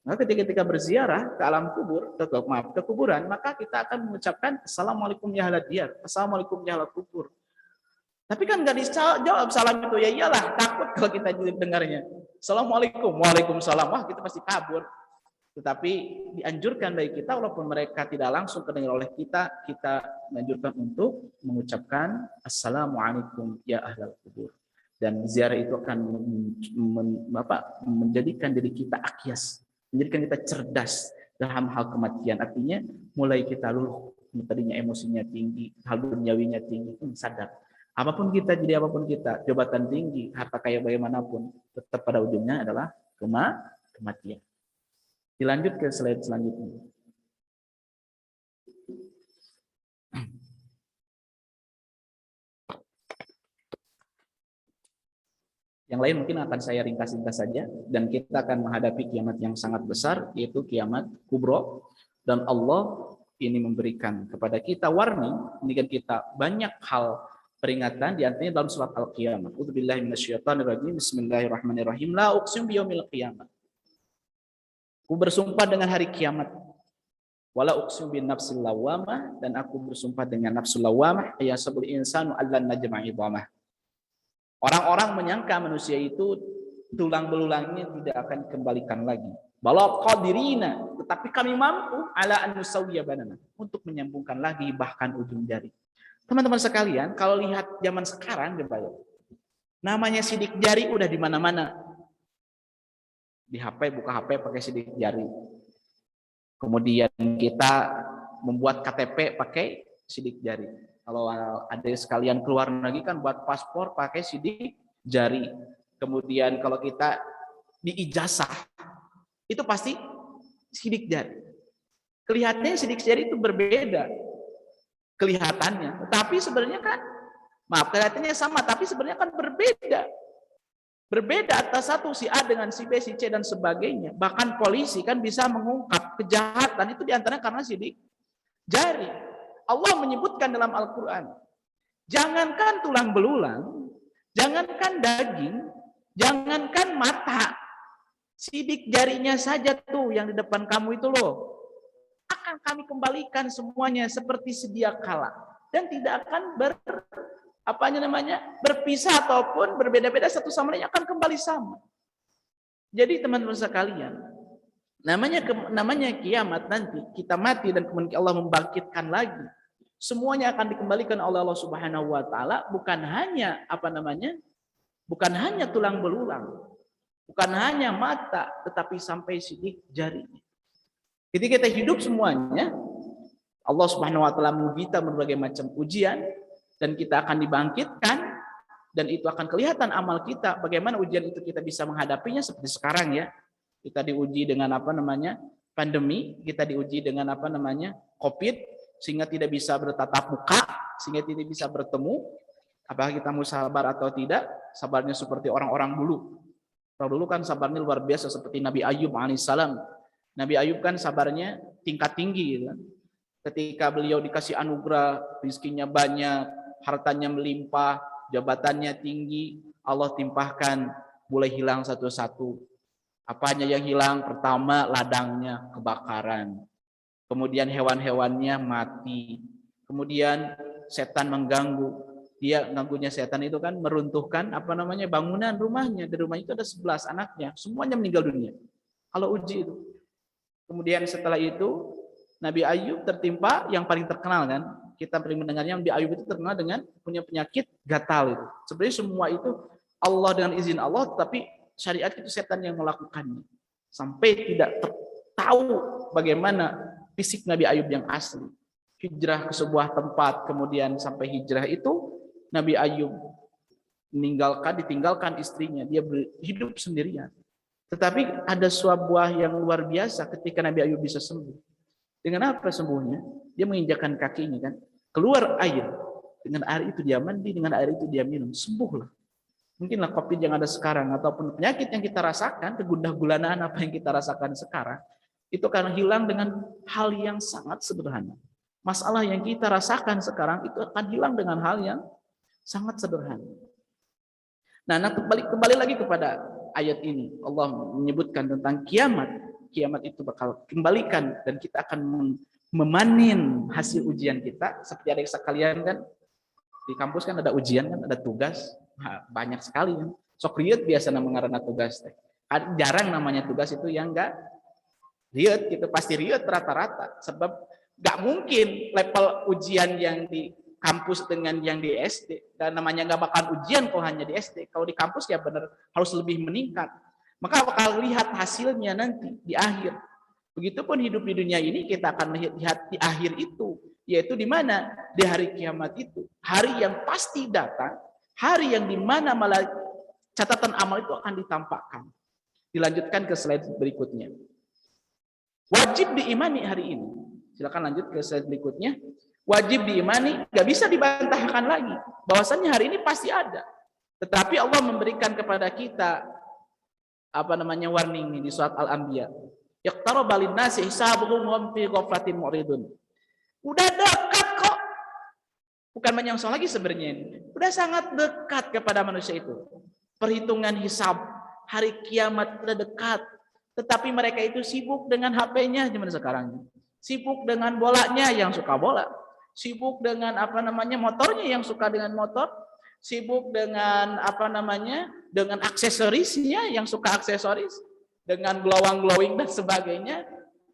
Maka ketika berziarah ke alam kubur, ke kuburan, maka kita akan mengucapkan Assalamualaikum ya ahlad diyar, Assalamualaikum ya ahlal kubur. Tapi kan nggak dijawab salam itu, ya iyalah, takut kalau kita dengarnya. Assalamualaikum, waalaikumsalam, wah kita pasti kabur. Tetapi dianjurkan bagi kita, walaupun mereka tidak langsung terdengar oleh kita menganjurkan untuk mengucapkan Assalamualaikum ya ahlal kubur. Dan ziarah itu akan menjadikan diri kita akyas, menjadikan kita cerdas dalam hal kematian. Artinya mulai kita luluh, tadinya emosinya tinggi, hal duniawinya tinggi, sadar. Apapun kita, jadi apapun kita, jabatan tinggi, harta kaya bagaimanapun, tetap pada ujungnya adalah kematian. Dilanjut ke slide selanjutnya. Yang lain mungkin akan saya ringkas-ringkas saja, dan kita akan menghadapi kiamat yang sangat besar, yaitu kiamat kubro. Dan Allah ini memberikan kepada kita warning, memberikan kita banyak hal peringatan, di antaranya dalam surat Al-Qiyamah. A'udzubillahi minasyaitonirrajim. Bismillahirrahmanirrahim. La uqsimu biyaumil qiyamah. Aku bersumpah dengan hari kiamat. Wala uqsimu bin nafsil lawamah, dan aku bersumpah dengan nafsul lawamah, ayasabul insanu allan najma'a idhamah. Orang-orang menyangka manusia itu tulang belulangnya tidak akan dikembalikan lagi. Bala qadirina, tetapi kami mampu ala an nusawwiya banana, untuk menyambungkan lagi bahkan ujung jari. Teman-teman sekalian, kalau lihat zaman sekarang, namanya sidik jari udah di mana-mana. Di HP, buka HP pakai sidik jari. Kemudian kita membuat KTP pakai sidik jari. Kalau ada sekalian keluar negeri kan buat paspor pakai sidik jari. Kemudian kalau kita di ijazah, itu pasti sidik jari. Kelihatannya sidik jari itu berbeda kelihatannya, tapi sebenarnya kan, kelihatannya sama, tapi sebenarnya kan berbeda atas satu, si A dengan si B, si C dan sebagainya. Bahkan polisi kan bisa mengungkap kejahatan itu diantaranya karena sidik jari. Allah menyebutkan dalam Al-Quran, jangankan tulang belulang, jangankan daging, jangankan mata, sidik jarinya saja tuh yang di depan kamu itu loh, akan kami kembalikan semuanya seperti sedia kala, dan tidak akan berpisah ataupun berbeda-beda satu sama lain, akan kembali sama. Jadi teman-teman sekalian, namanya kiamat, nanti kita mati dan kemudian Allah membangkitkan lagi, semuanya akan dikembalikan oleh Allah Subhanahu wa taala, bukan hanya Bukan hanya tulang belulang, bukan hanya mata, tetapi sampai sidik jarinya. Ketika kita hidup semuanya, Allah Subhanahu wa taala menguji kita berbagai macam ujian, dan kita akan dibangkitkan, dan itu akan kelihatan amal kita. Bagaimana ujian itu kita bisa menghadapinya, seperti sekarang ya. Kita diuji dengan pandemi, kita diuji dengan Covid, sehingga tidak bisa bertatap muka, sehingga tidak bisa bertemu. Apakah kita mau sabar atau tidak? Sabarnya seperti orang-orang dulu. Kalau dulu kan sabarnya luar biasa, seperti Nabi Ayub alaihissalam. Nabi Ayub kan sabarnya tingkat tinggi, kan? Ketika beliau dikasih anugerah, rizkinya banyak, hartanya melimpah, jabatannya tinggi, Allah timpahkan, mulai hilang satu-satu. Apanya yang hilang? Pertama, ladangnya kebakaran. Kemudian hewan-hewannya mati. Kemudian setan mengganggu. Dia ganggunya setan itu kan meruntuhkan bangunan rumahnya. Di rumah itu ada 11 anaknya, semuanya meninggal dunia. Kalau uji itu. Kemudian setelah itu Nabi Ayub tertimpa yang paling terkenal kan. Kita pernah mendengarnya, Nabi Ayub itu terkenal dengan punya penyakit gatal itu. Sebenarnya semua itu Allah dengan izin Allah, tapi syariat itu setan yang melakukannya. Sampai tidak tahu bagaimana fisik Nabi Ayub yang asli. Hijrah ke sebuah tempat, kemudian sampai hijrah itu Nabi Ayub ditinggalkan istrinya, dia hidup sendirian. Tetapi ada sebuah yang luar biasa ketika Nabi Ayub bisa sembuh. Dengan apa sembuhnya? Dia menginjakkan kakinya kan, keluar air. Dengan air itu dia mandi, dengan air itu dia minum, sembuhlah. Mungkinlah Covid yang ada sekarang ataupun penyakit yang kita rasakan, kegundah gulanaan apa yang kita rasakan sekarang, itu akan hilang dengan hal yang sangat sederhana. Masalah yang kita rasakan sekarang itu akan hilang dengan hal yang sangat sederhana. Nah, kembali lagi kepada ayat ini. Allah menyebutkan tentang kiamat. Kiamat itu bakal kembalikan dan kita akan memanen hasil ujian kita. Seperti adik sekalian kan, di kampus kan ada ujian kan, ada tugas. Banyak sekali kan. Sok riet biasa mengarana tugas. Jarang namanya tugas itu yang enggak riet, gitu pasti riet rata-rata. Sebab enggak mungkin level ujian yang di kampus dengan yang di SD, dan namanya nggak bakal ujian kalau hanya di SD. Kalau di kampus ya benar harus lebih meningkat. Maka bakal lihat hasilnya nanti di akhir. Begitupun hidup di dunia ini kita akan lihat di akhir itu, yaitu di mana? Di hari kiamat itu, hari yang pasti datang, hari yang di mana malah catatan amal itu akan ditampakkan. Dilanjutkan ke slide berikutnya. Wajib diimani hari ini. Silakan lanjut ke slide berikutnya. Wajib diimani, nggak bisa dibantahkan lagi. Bahwasannya hari ini pasti ada. Tetapi Allah memberikan kepada kita warning di surat Al-Anbiya. Yaqtaraba lin-nasi hisabuhum wa hum fi ghaflatin mu'ridun. Udah dekat kok. Bukan menyongsong lagi sebenarnya ini. Udah sangat dekat kepada manusia itu. Perhitungan hisab, hari kiamat udah dekat. Tetapi mereka itu sibuk dengan HP-nya zaman sekarang. Sibuk dengan bolanya yang suka bola. Sibuk dengan motornya yang suka dengan motor, sibuk dengan dengan aksesorisnya yang suka aksesoris, dengan glowing dan sebagainya.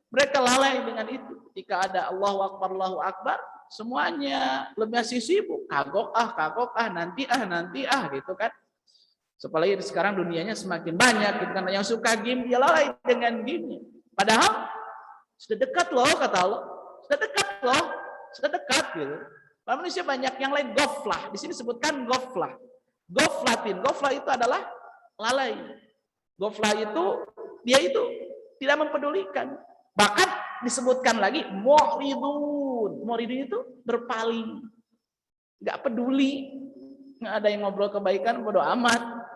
Mereka lalai dengan itu. Jika ada Allahu Akbar, semuanya lebih sibuk, kagok nanti gitu kan. Apalagi sekarang dunianya semakin banyak gitu kan, yang suka game dia lalai dengan game. Padahal sudah dekat loh kata Allah, sudah dekat gitu. Manusia banyak yang lain ghaflah. Di sini sebutkan ghaflah. Ghaflah itu adalah lalai. Ghaflah itu dia itu tidak mempedulikan. Bahkan disebutkan lagi mu'ridun. Mu'ridun itu berpaling. Enggak peduli. Enggak ada yang ngobrol kebaikan, bodo amat.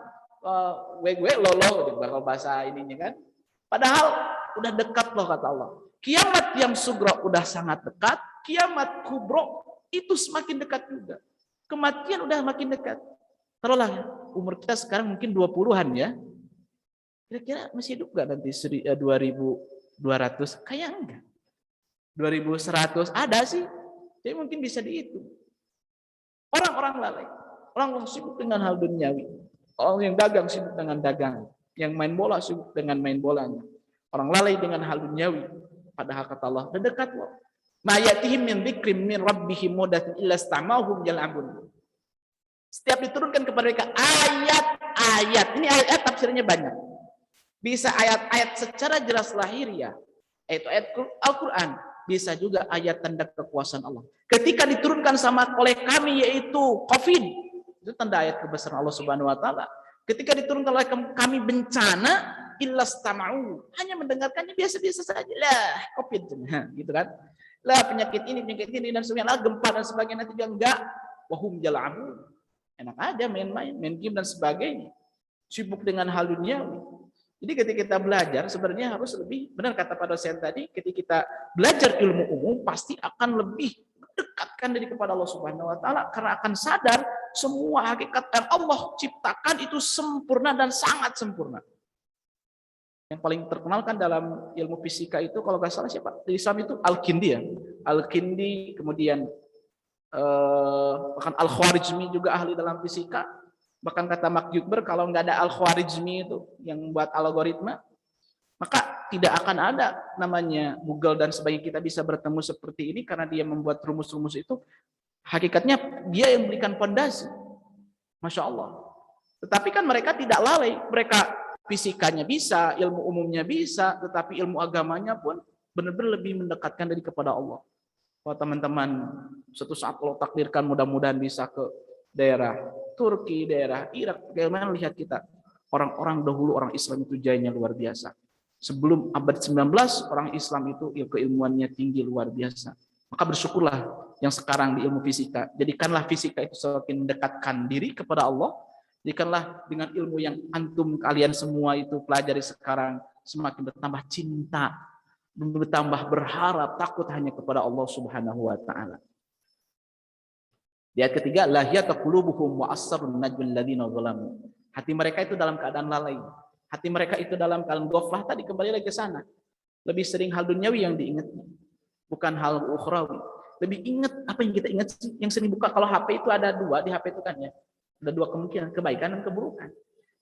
Gue lolo bakal bahasa ininya kan. Padahal udah dekat loh kata Allah. Kiamat yang sugro udah sangat dekat, kiamat kubro itu semakin dekat juga. Kematian udah makin dekat. Taruhlah umur kita sekarang mungkin 20-an ya. Kira-kira masih hidup nggak nanti 2200? Kayak enggak. 2100 ada sih. Jadi mungkin bisa dihitung. Orang-orang lalai. Orang sibuk dengan hal duniawi. Orang yang dagang sibuk dengan dagang. Yang main bola sibuk dengan main bolanya. Orang lalai dengan hal duniawi. Padahal kata Allah, udah dekat loh. Ma yatihim min dzikrim min rabbihim mudatun illa istamahum yal'abun. Setiap diturunkan kepada mereka ayat-ayat. Ini ayat tafsirnya banyak. Bisa ayat-ayat secara jelas lahiriah, yaitu ayat Al-Quran. Bisa juga ayat tanda kekuasaan Allah. Ketika diturunkan oleh kami, yaitu COVID, itu tanda ayat kebesaran Allah Subhanahu Wa Taala. Ketika diturunkan oleh kami bencana, illastama'u, hanya mendengarkannya biasa-biasa saja lah, COVID, gitu kan? Lah penyakit ini dan sebagainya, lah gempa dan sebagainya, nanti dia enggak, wahum jal'abun, enak aja main-main, main game dan sebagainya, sibuk dengan hal duniawi. Jadi ketika kita belajar sebenarnya harus lebih, benar kata Pak dosen tadi, ketika kita belajar ilmu umum pasti akan lebih mendekatkan diri kepada Allah Subhanahu Wa Taala, karena akan sadar semua hakikat yang Allah ciptakan itu sempurna dan sangat sempurna. Yang paling terkenal kan dalam ilmu fisika itu kalau nggak salah siapa di Islam itu Al-Kindi ya, Al-Kindi, kemudian bahkan Al-Khwarizmi juga ahli dalam fisika. Bahkan kata Mark Zuckerberg, kalau nggak ada Al-Khwarizmi itu yang buat algoritma, maka tidak akan ada namanya Google dan sebagainya, kita bisa bertemu seperti ini karena dia membuat rumus-rumus itu. Hakikatnya dia yang memberikan fondasi. Masya Allah. Tetapi kan mereka tidak lalai. Mereka fisikanya bisa, ilmu umumnya bisa, tetapi ilmu agamanya pun benar-benar lebih mendekatkan diri kepada Allah. Kalau teman-teman suatu saat Allah takdirkan mudah-mudahan bisa ke daerah Turki, daerah Irak, bagaimana lihat kita orang-orang dahulu, orang Islam itu jayanya luar biasa. Sebelum abad 19 orang Islam itu keilmuannya tinggi luar biasa. Maka bersyukurlah yang sekarang di ilmu fisika, jadikanlah fisika itu semakin mendekatkan diri kepada Allah. Jadikanlah dengan ilmu yang antum kalian semua itu pelajari sekarang semakin bertambah cinta, bertambah berharap, takut hanya kepada Allah Subhanahu Wa Taala. Di ayat ketiga, lahiyata qulubuhum wa asrarun najwal ladzina zalamu. Hati mereka itu dalam keadaan lalai. Hati mereka itu dalam keadaan ghaflah. Tadi kembali lagi ke sana. Lebih sering hal duniawi yang diingat, bukan hal ukhrawi. Lebih ingat apa yang kita ingat sih? Yang sering buka kalau HP itu ada dua di HP itu kan ya. Ada dua kemungkinan, kebaikan dan keburukan.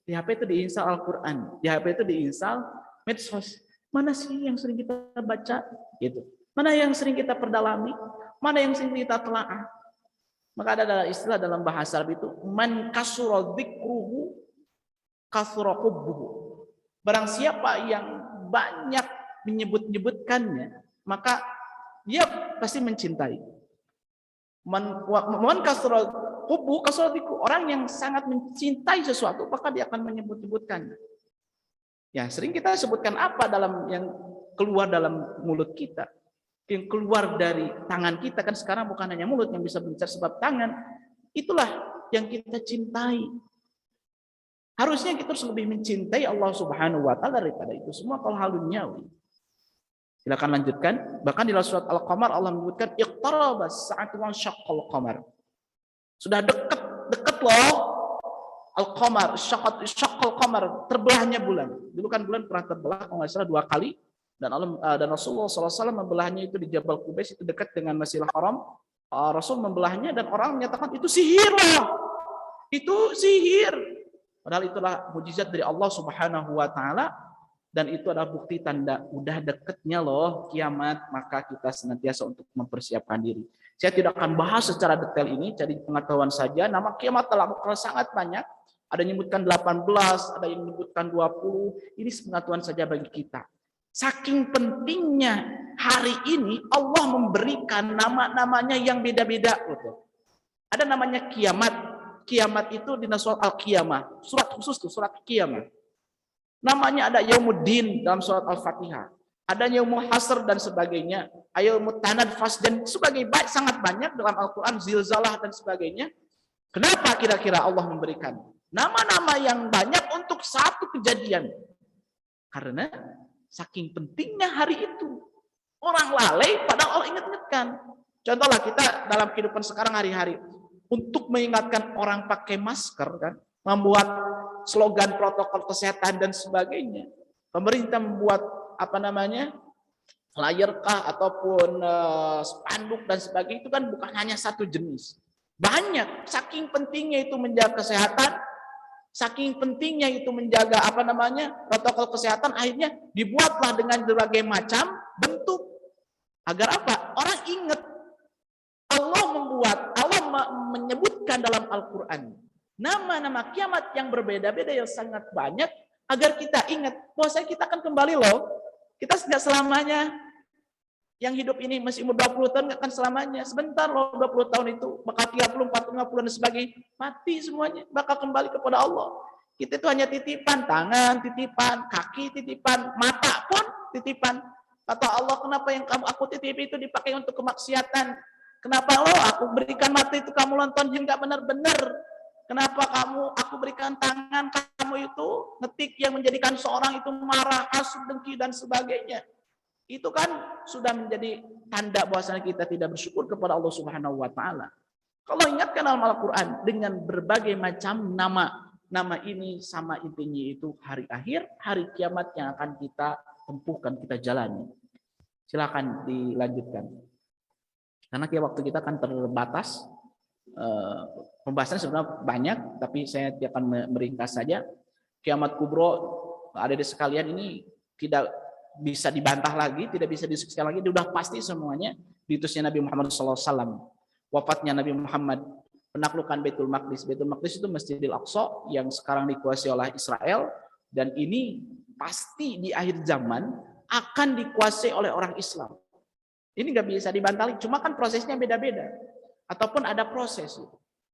Di HP itu diinstal Al-Qur'an, di HP itu diinstal medsos. Mana sih yang sering kita baca? Gitu. Mana yang sering kita perdalami? Mana yang sering kita telaah? Maka ada istilah dalam bahasa Arab itu, man kasura dzikruhu kasura hubbuhu. Barang siapa yang banyak menyebut-nyebutkannya, maka dia pasti mencintai. Man kasura hubbuhu kasura dzikruhu. Orang yang sangat mencintai sesuatu, maka dia akan menyebut-nyebutkannya. Ya, sering kita sebutkan apa dalam yang keluar dalam mulut kita. Yang keluar dari tangan kita kan sekarang bukan hanya mulut yang bisa berbicara, sebab tangan itulah yang kita cintai. Harusnya kita harus lebih mencintai Allah Subhanahu Wa Taala daripada itu semua kalau hal duniawi. Silakan lanjutkan. Bahkan di dalam surat Al-Qamar Allah menyebutkan iqtarabas sa'atu wa syaqqal qamar. Sudah dekat loh Al-Qamar, syaqqal qamar, terbelahnya bulan. Dulu kan bulan pernah terbelah kalau nggak salah 2 kali. Dan Rasulullah SAW membelahnya itu di Jabal Qubais, itu dekat dengan Masjidil Haram. Rasul membelahnya dan orang menyatakan itu sihir loh. Itu sihir. Padahal itulah mujizat dari Allah Subhanahu Wa Taala, dan itu adalah bukti tanda udah dekatnya loh kiamat. Maka kita senantiasa untuk mempersiapkan diri. Saya tidak akan bahas secara detail ini, jadi pengetahuan saja. Nama kiamat dalam Al-Quran sangat banyak. Ada yang menyebutkan 18, ada yang menyebutkan 20. Ini pengetahuan saja bagi kita. Saking pentingnya hari ini Allah memberikan nama-namanya yang beda-beda. Ada namanya kiamat. Kiamat itu di surat Al-Qiyamah. Surat khusus tuh, surat Qiyamah. Namanya ada Yaumuddin dalam surat Al-Fatihah. Ada Yaumul Hasr dan sebagainya. Yaumut Tanadfas dan sebagainya. Sangat banyak dalam Al-Quran. Zilzalah dan sebagainya. Kenapa kira-kira Allah memberikan nama-nama yang banyak untuk satu kejadian? Karena saking pentingnya hari itu. Orang lalai padahal Allah ingat-ingatkan. Contohlah kita dalam kehidupan sekarang hari-hari. Untuk mengingatkan orang pakai masker, kan, membuat slogan protokol kesehatan dan sebagainya. Pemerintah membuat flyer kah ataupun spanduk dan sebagainya, itu kan bukan hanya satu jenis. Banyak. Saking pentingnya itu menjaga kesehatan, saking pentingnya itu menjaga protokol kesehatan, akhirnya dibuatlah dengan berbagai macam bentuk. Agar apa? Orang ingat. Allah menyebutkan dalam Al-Quran nama-nama kiamat yang berbeda-beda yang sangat banyak agar kita ingat bahwa kita akan kembali loh. Kita tidak selamanya yang hidup ini masih umur 20 tahun nggak akan selamanya. Sebentar loh 20 tahun itu bakal 30, 40, 50 dan sebagainya. Mati semuanya, bakal kembali kepada Allah. Kita itu hanya titipan, tangan titipan, kaki titipan, mata pun titipan. Kata Allah, kenapa yang aku titip itu dipakai untuk kemaksiatan? Kenapa lo aku berikan mata itu kamu nonton yang nggak benar-benar? Kenapa aku berikan tangan kamu itu ngetik yang menjadikan seorang itu marah, hasut, dengki dan sebagainya? Itu kan sudah menjadi tanda bahwasanya kita tidak bersyukur kepada Allah Subhanahu wa taala. Kalau ingatkan dalam Al-Qur'an dengan berbagai macam nama ini sama intinya itu hari akhir, hari kiamat yang akan kita tempuhkan, kita jalani. Silakan dilanjutkan. Karena waktu kita kan terbatas. Pembahasan sebenarnya banyak, tapi saya akan meringkas saja. Kiamat kubro, adik-adik sekalian, ini tidak bisa dibantah lagi, tidak bisa diskusikan lagi, sudah pasti semuanya. Diutusnya Nabi Muhammad SAW, wafatnya Nabi Muhammad, penaklukan Baitul Maqdis. Baitul Maqdis itu Masjidil Aqsa yang sekarang dikuasai oleh Israel, dan ini pasti di akhir zaman akan dikuasai oleh orang Islam. Ini nggak bisa dibantah, cuma kan prosesnya beda-beda. Ataupun ada proses.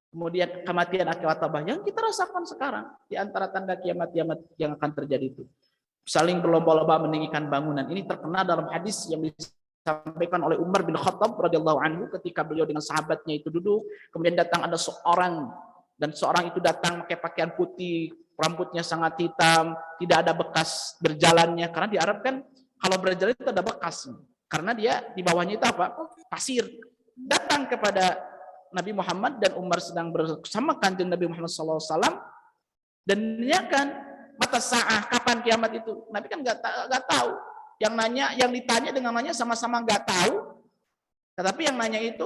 Kemudian kematian akibat tabah yang kita rasakan sekarang di antara tanda kiamat-kiamat yang akan terjadi itu. Saling berlomba-lomba meninggikan bangunan. Ini terkena dalam hadis yang disampaikan oleh Umar bin Khattab radhiyallahu anhu ketika beliau dengan sahabatnya itu duduk, kemudian datang ada seorang, dan seorang itu datang pakai pakaian putih, rambutnya sangat hitam, tidak ada bekas berjalannya, karena di Arab kan kalau berjalan itu ada bekas, karena dia di bawahnya itu apa? Pasir. Datang kepada Nabi Muhammad dan Umar sedang bersama kanjeng Nabi Muhammad SAW dan menanyakan mata sa'ah, kapan kiamat itu. Nabi kan nggak tahu. Yang ditanya dengan nanya sama-sama nggak tahu. Tetapi yang nanya itu,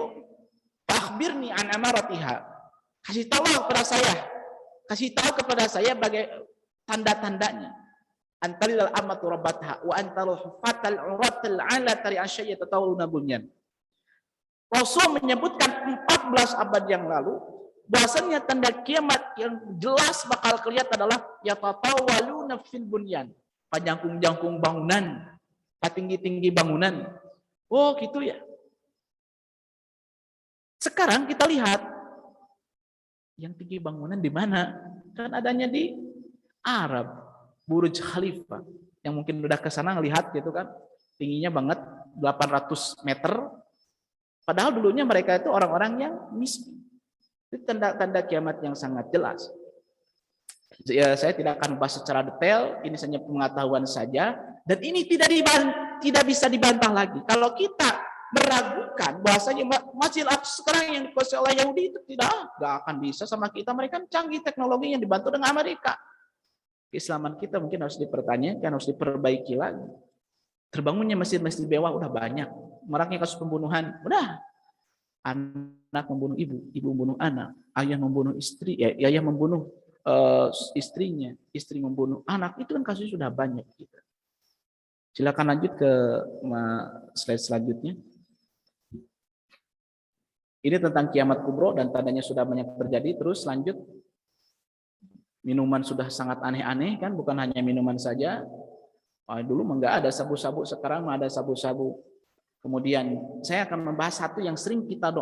akhbirni an amaratiha. Kasih tahu kepada saya. Kasih tahu kepada saya bagai tanda-tandanya. Antalil amatu rabbatha wa antalul fatal uratil ala tari asyaya tatawuluna bunyan. Rasul menyebutkan 14 abad yang lalu bahwasanya tanda kiamat yang jelas bakal kelihatan adalah yatatawaluna fil bunyan, panjangkung-jangkung bangunan, tinggi-tinggi bangunan. Oh, gitu ya. Sekarang kita lihat yang tinggi bangunan di mana? Kan adanya di Arab, Burj Khalifa. Yang mungkin udah ke sana ngelihat gitu kan. Tingginya banget 800 meter. Padahal dulunya mereka itu orang-orang yang miskin. Itu tanda-tanda kiamat yang sangat jelas. Ya, saya tidak akan bahas secara detail, ini hanya pengetahuan saja. Dan ini tidak bisa dibantah lagi. Kalau kita meragukan bahwasanya Masjidil Aqsa sekarang yang dikuasai oleh Yahudi itu tidak akan bisa sama kita. Mereka kan canggih teknologi yang dibantu dengan Amerika. Keislaman kita mungkin harus dipertanyakan, harus diperbaiki lagi. Terbangunnya masjid-masjid mewah udah banyak. Maraknya kasus pembunuhan, udah. Anak membunuh ibu, ibu membunuh anak, ayah membunuh istri, ayah membunuh istrinya, istri membunuh anak. Itu kan kasusnya sudah banyak. Silakan lanjut ke slide selanjutnya. Ini tentang kiamat kubro dan tandanya sudah banyak terjadi. Terus lanjut. Minuman sudah sangat aneh-aneh kan, bukan hanya minuman saja. Dulu enggak ada sabu-sabu, sekarang ada sabu-sabu. Kemudian saya akan membahas satu yang sering kita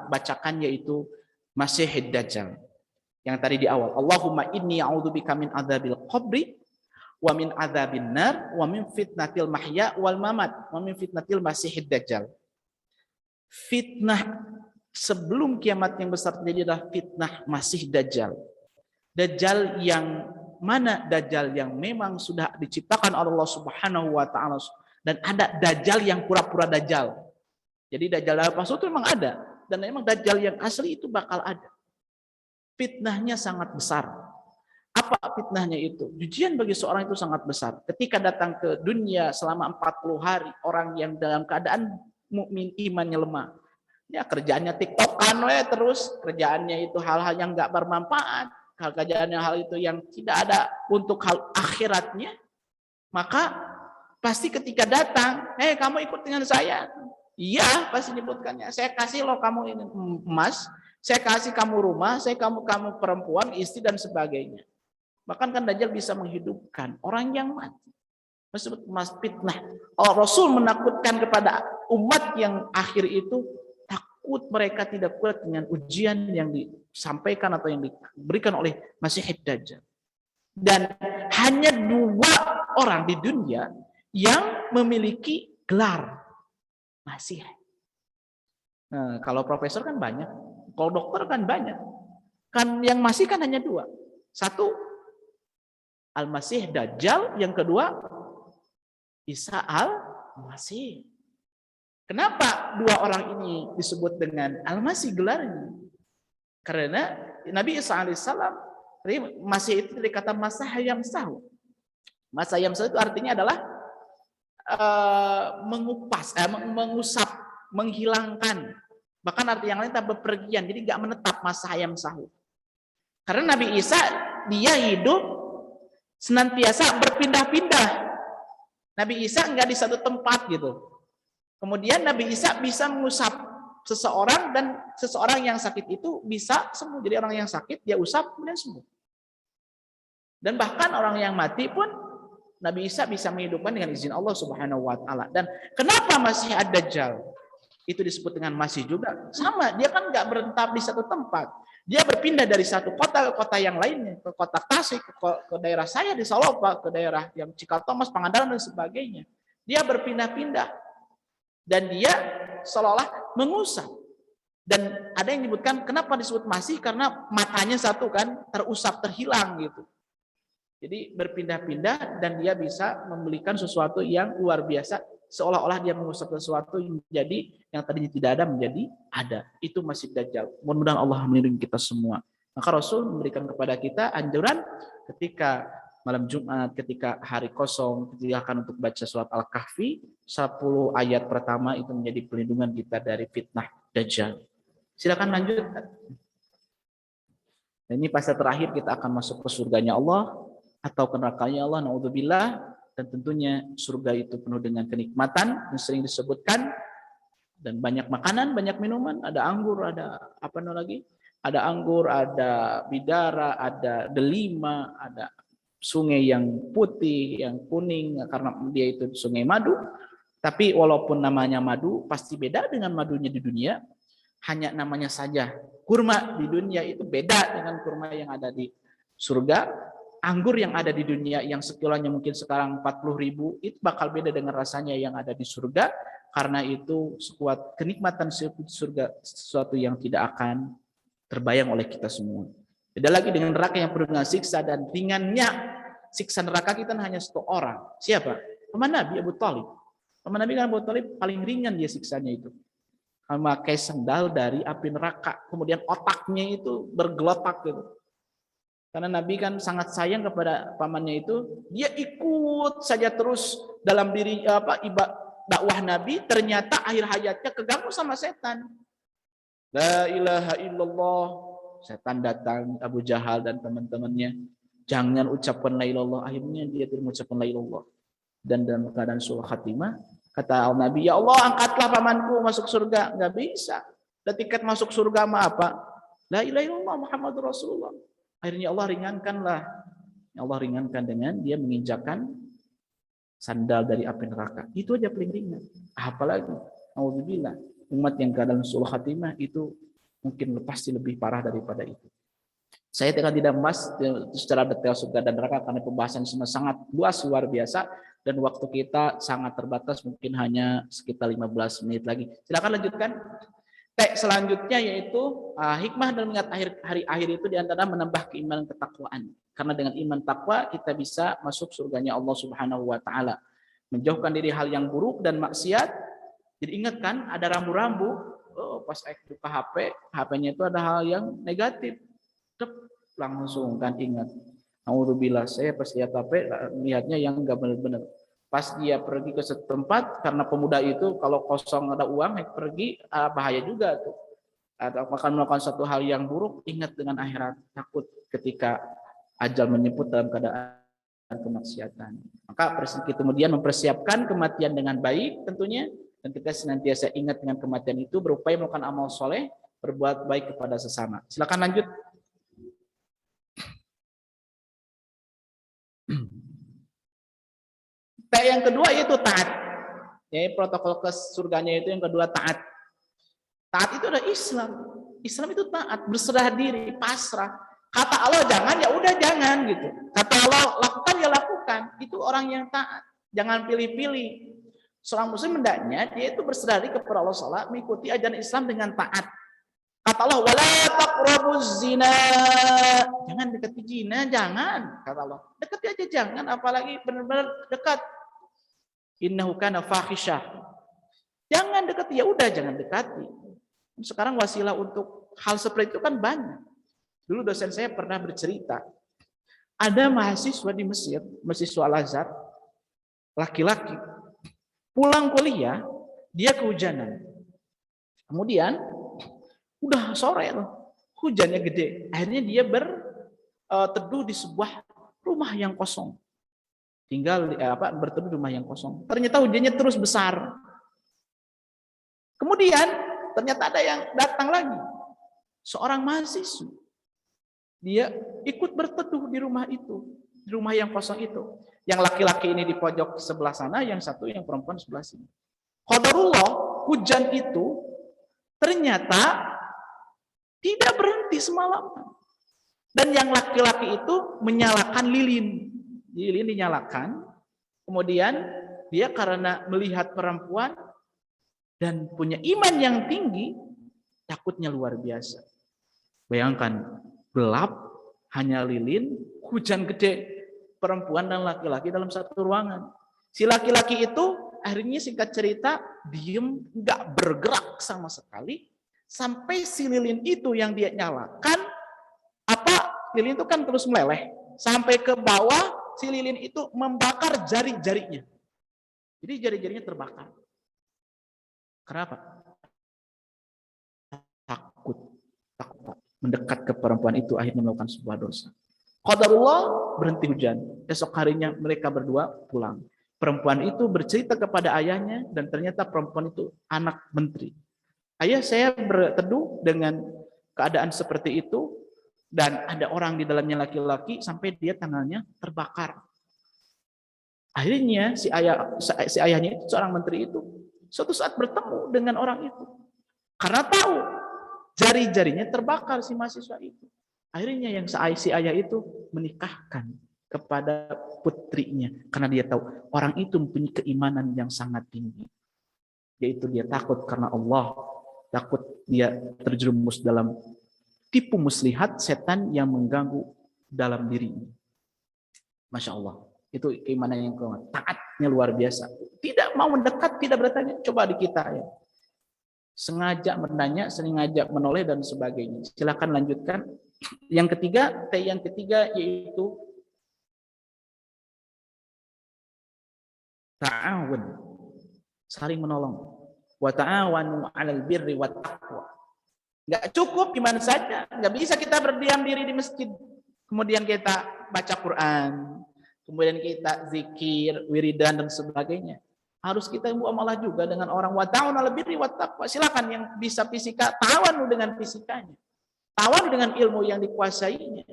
bacakan, yaitu Masihid Dajjal. Yang tadi di awal, Allahumma inni a'udzubika min adzabil qabri wa min adzabin nar wa min fitnatil mahya wal mamat wa min fitnatil Masihid Dajjal. Fitnah sebelum kiamat yang besar terjadi adalah fitnah Masih Dajjal. Dajjal yang mana? Dajjal yang memang sudah diciptakan oleh Allah Subhanahu wa taala, dan ada dajjal yang pura-pura dajjal. Jadi dajjal palsu itu memang ada, dan memang dajjal yang asli itu bakal ada. Fitnahnya sangat besar. Apa fitnahnya itu? Ujian bagi seorang itu sangat besar. Ketika datang ke dunia selama 40 hari, orang yang dalam keadaan mukmin imannya lemah. Ya kerjaannya TikTokan terus, kerjaannya itu hal-hal yang enggak bermanfaat. Kerjaannya hal itu yang tidak ada untuk hal akhiratnya, maka pasti ketika datang, kamu ikut dengan saya. Iya, pasti nyebutkannya. Saya kasih loh kamu ini emas, Saya kasih kamu rumah, saya kamu perempuan, istri dan sebagainya. Bahkan kan Dajjal bisa menghidupkan orang yang mati. Tersebut mas fitnah. Rasul menakutkan kepada umat yang akhir itu, takut mereka tidak kuat dengan ujian yang disampaikan atau yang diberikan oleh Masihid Dajjal. Dan hanya 2 orang di dunia yang memiliki gelar Masih. Nah, kalau profesor kan banyak, kalau dokter kan banyak. Kan yang masih kan hanya 2. Satu Al-Masih Dajjal, yang kedua Isa Al-Masih. Kenapa 2 orang ini disebut dengan Al-Masih gelarnya? Karena Nabi Isa alaihissalam masih itu dari kata masa hayam sahu. Masa hayam sahu itu artinya adalah mengupas, mengusap, menghilangkan. Bahkan arti yang lain tak bepergian, jadi nggak menetap masa hayam sahu. Karena Nabi Isa dia hidup senantiasa berpindah-pindah. Nabi Isa nggak di satu tempat gitu. Kemudian Nabi Isa bisa mengusap seseorang dan seseorang yang sakit itu bisa sembuh. Jadi orang yang sakit dia usap kemudian sembuh. Dan bahkan orang yang mati pun Nabi Isa bisa menghidupkan dengan izin Allah Subhanahu wa taala. Dan kenapa Masih Ad-Dajjal itu disebut dengan Masih juga? Sama, dia kan nggak berentap di satu tempat. Dia berpindah dari satu kota ke kota yang lainnya, ke kota Tasik, ke daerah saya di Salopa, ke daerah yang Cikatomas, Pangandaran dan sebagainya. Dia berpindah-pindah dan dia seolah-olah mengusap. Dan ada yang menyebutkan kenapa disebut Masih, karena matanya satu kan terusap, terhilang gitu. Jadi berpindah-pindah dan dia bisa memberikan sesuatu yang luar biasa, seolah-olah dia mengusap sesuatu yang menjadi yang tadinya tidak ada menjadi ada. Itu Masih Dajjal. Mudah-mudahan Allah melindungi kita semua. Maka Rasul memberikan kepada kita anjuran ketika malam Jumat, ketika hari kosong, ketika untuk baca surat Al-Kahfi, 10 ayat pertama itu menjadi perlindungan kita dari fitnah Dajjal. Silakan lanjut. Dan ini fase terakhir kita akan masuk ke surganya Allah atau ke nerakanya Allah, naudzubillah. Dan tentunya surga itu penuh dengan kenikmatan yang sering disebutkan, dan banyak makanan, banyak minuman, ada anggur, ada apa lagi? Ada anggur, ada bidara, ada delima, ada sungai yang putih, yang kuning karena dia itu sungai madu. Tapi walaupun namanya madu, pasti beda dengan madunya di dunia. Hanya namanya saja. Kurma di dunia itu beda dengan kurma yang ada di surga. Anggur yang ada di dunia yang sekilanya mungkin sekarang 40.000 itu bakal beda dengan rasanya yang ada di surga, karena itu sekuat kenikmatan surga sesuatu yang tidak akan terbayang oleh kita semua. Beda lagi dengan neraka yang penuh dengan siksa, dan ringannya siksa neraka kita hanya 1 orang. Siapa? Paman Nabi Abu Thalib. Paman Nabi Abu Thalib paling ringan dia siksanya itu. Memakai sendal dari api neraka, kemudian otaknya itu bergelopak gitu. Karena Nabi kan sangat sayang kepada pamannya itu, dia ikut saja terus dalam diri dakwah Nabi, ternyata akhir hayatnya keganggu sama setan. La ilaha illallah, setan datang, Abu Jahal dan teman-temannya, jangan ucapkan la ilallah, akhirnya dia tidak mengucapkan la ilallah. Dan dalam keadaan sul khatimah, kata Nabi, ya Allah angkatlah pamanku masuk surga. Nggak bisa. Dan tiket masuk surga mah apa? La ilaha illallah Muhammadur Rasulullah. Akhirnya Allah ringankanlah. Allah ringankan dengan dia menginjakan sandal dari api neraka. Itu aja paling ringan. Apalagi, alhamdulillah, umat yang keadaan sul khatimah itu mungkin pasti lebih parah daripada itu. Saya tidak membahas secara detail surga dan neraka karena pembahasan sangat luas, luar biasa, dan waktu kita sangat terbatas, mungkin hanya sekitar 15 menit lagi. Silakan lanjutkan. Selanjutnya yaitu hikmah dan mengingat hari akhir itu diantara menambah keimanan ketakwaan. Karena dengan iman takwa kita bisa masuk surganya Allah Subhanahu wa taala. Menjauhkan diri hal yang buruk dan maksiat. Jadi ingat kan ada rambu-rambu, pas buka HP-nya itu ada hal yang negatif. Langsung kan ingat. Alhamdulillah saya pas lihat HP lihatnya yang enggak benar-benar. Pas dia pergi ke setempat, karena pemuda itu kalau kosong ada uang, pergi bahaya juga tuh. Atau akan melakukan satu hal yang buruk, ingat dengan akhirat, takut ketika ajal menyebut dalam keadaan kemaksiatan. Maka kemudian mempersiapkan kematian dengan baik tentunya, dan kita senantiasa ingat dengan kematian itu, berupaya melakukan amal soleh, berbuat baik kepada sesama. Silakan lanjut. Yang kedua yaitu taat. Ya, protokol ke surganya itu yang kedua taat. Taat itu adalah Islam. Islam itu taat, berserah diri, pasrah. Kata Allah jangan, ya udah jangan gitu. Kata Allah lakukan, ya lakukan. Itu orang yang taat. Jangan pilih-pilih. Seorang muslim hendaknya dia itu berserah diri kepada Allah Taala, mengikuti ajaran Islam dengan taat. Kata Allah, wala taqrabuz zina. Jangan dekati zina, jangan. Kata Allah, dekati aja jangan, apalagi benar-benar dekat. Innahu kana fahisyah. Jangan dekati, ya udah jangan dekati. Sekarang wasilah untuk hal seperti itu kan banyak. Dulu dosen saya pernah bercerita, ada mahasiswa di Mesir, mahasiswa Al-Azhar, laki-laki, pulang kuliah, dia kehujanan. Kemudian, udah sore loh, hujannya gede. Akhirnya dia berteduh di sebuah rumah yang kosong. Tinggal berteduh di rumah yang kosong. Ternyata hujannya terus besar. Kemudian ternyata ada yang datang lagi, seorang mahasiswa. Dia ikut berteduh di rumah itu, di rumah yang kosong itu. Yang laki-laki ini di pojok sebelah sana, yang satu yang perempuan sebelah sini. Qadarullah, hujan itu ternyata tidak berhenti semalaman. Dan yang laki-laki itu menyalakan lilin. Lilin dinyalakan, kemudian dia karena melihat perempuan dan punya iman yang tinggi, takutnya luar biasa. Bayangkan, gelap, hanya lilin, hujan gede, perempuan dan laki-laki dalam satu ruangan. Si laki-laki itu akhirnya singkat cerita, diem, nggak bergerak sama sekali, sampai si lilin itu yang dia nyalakan, lilin itu kan terus meleleh, sampai ke bawah, si lilin itu membakar jari-jarinya. Jadi jari-jarinya terbakar. Kenapa? Takut mendekat ke perempuan itu, akhirnya melakukan sebuah dosa. Qadarullah, berhenti hujan. Esok harinya mereka berdua pulang. Perempuan itu bercerita kepada ayahnya, dan ternyata perempuan itu anak menteri. Ayah, saya berteduh dengan keadaan seperti itu, dan ada orang di dalamnya laki-laki, sampai dia tangannya terbakar. Akhirnya si ayahnya itu, seorang menteri itu, suatu saat bertemu dengan orang itu. Karena tahu jari-jarinya terbakar si mahasiswa itu. Akhirnya yang si ayah itu menikahkan kepada putrinya. Karena dia tahu orang itu mempunyai keimanan yang sangat tinggi. Yaitu dia takut karena Allah. Takut dia terjerumus dalam tipu muslihat setan yang mengganggu dalam dirinya. Masya Allah. Itu keimanan yang kuat. Taatnya luar biasa. Tidak mau mendekat, tidak bertanya. Coba di kita ya. Sengaja menanya, sengaja menoleh dan sebagainya. Silakan lanjutkan. Yang ketiga yaitu ta'awun, saling menolong. Wa ta'awanu 'alal birri wat taqwa. Enggak cukup gimana saja, enggak bisa kita berdiam diri di masjid. Kemudian kita baca Quran, kemudian kita zikir, wiridan dan sebagainya. Harus kita muamalah juga dengan orang wa ta'awanu 'alal birri wat taqwa. Silakan yang bisa fisika, tawanu dengan fisikanya. Tawanu dengan ilmu yang dikuasainya.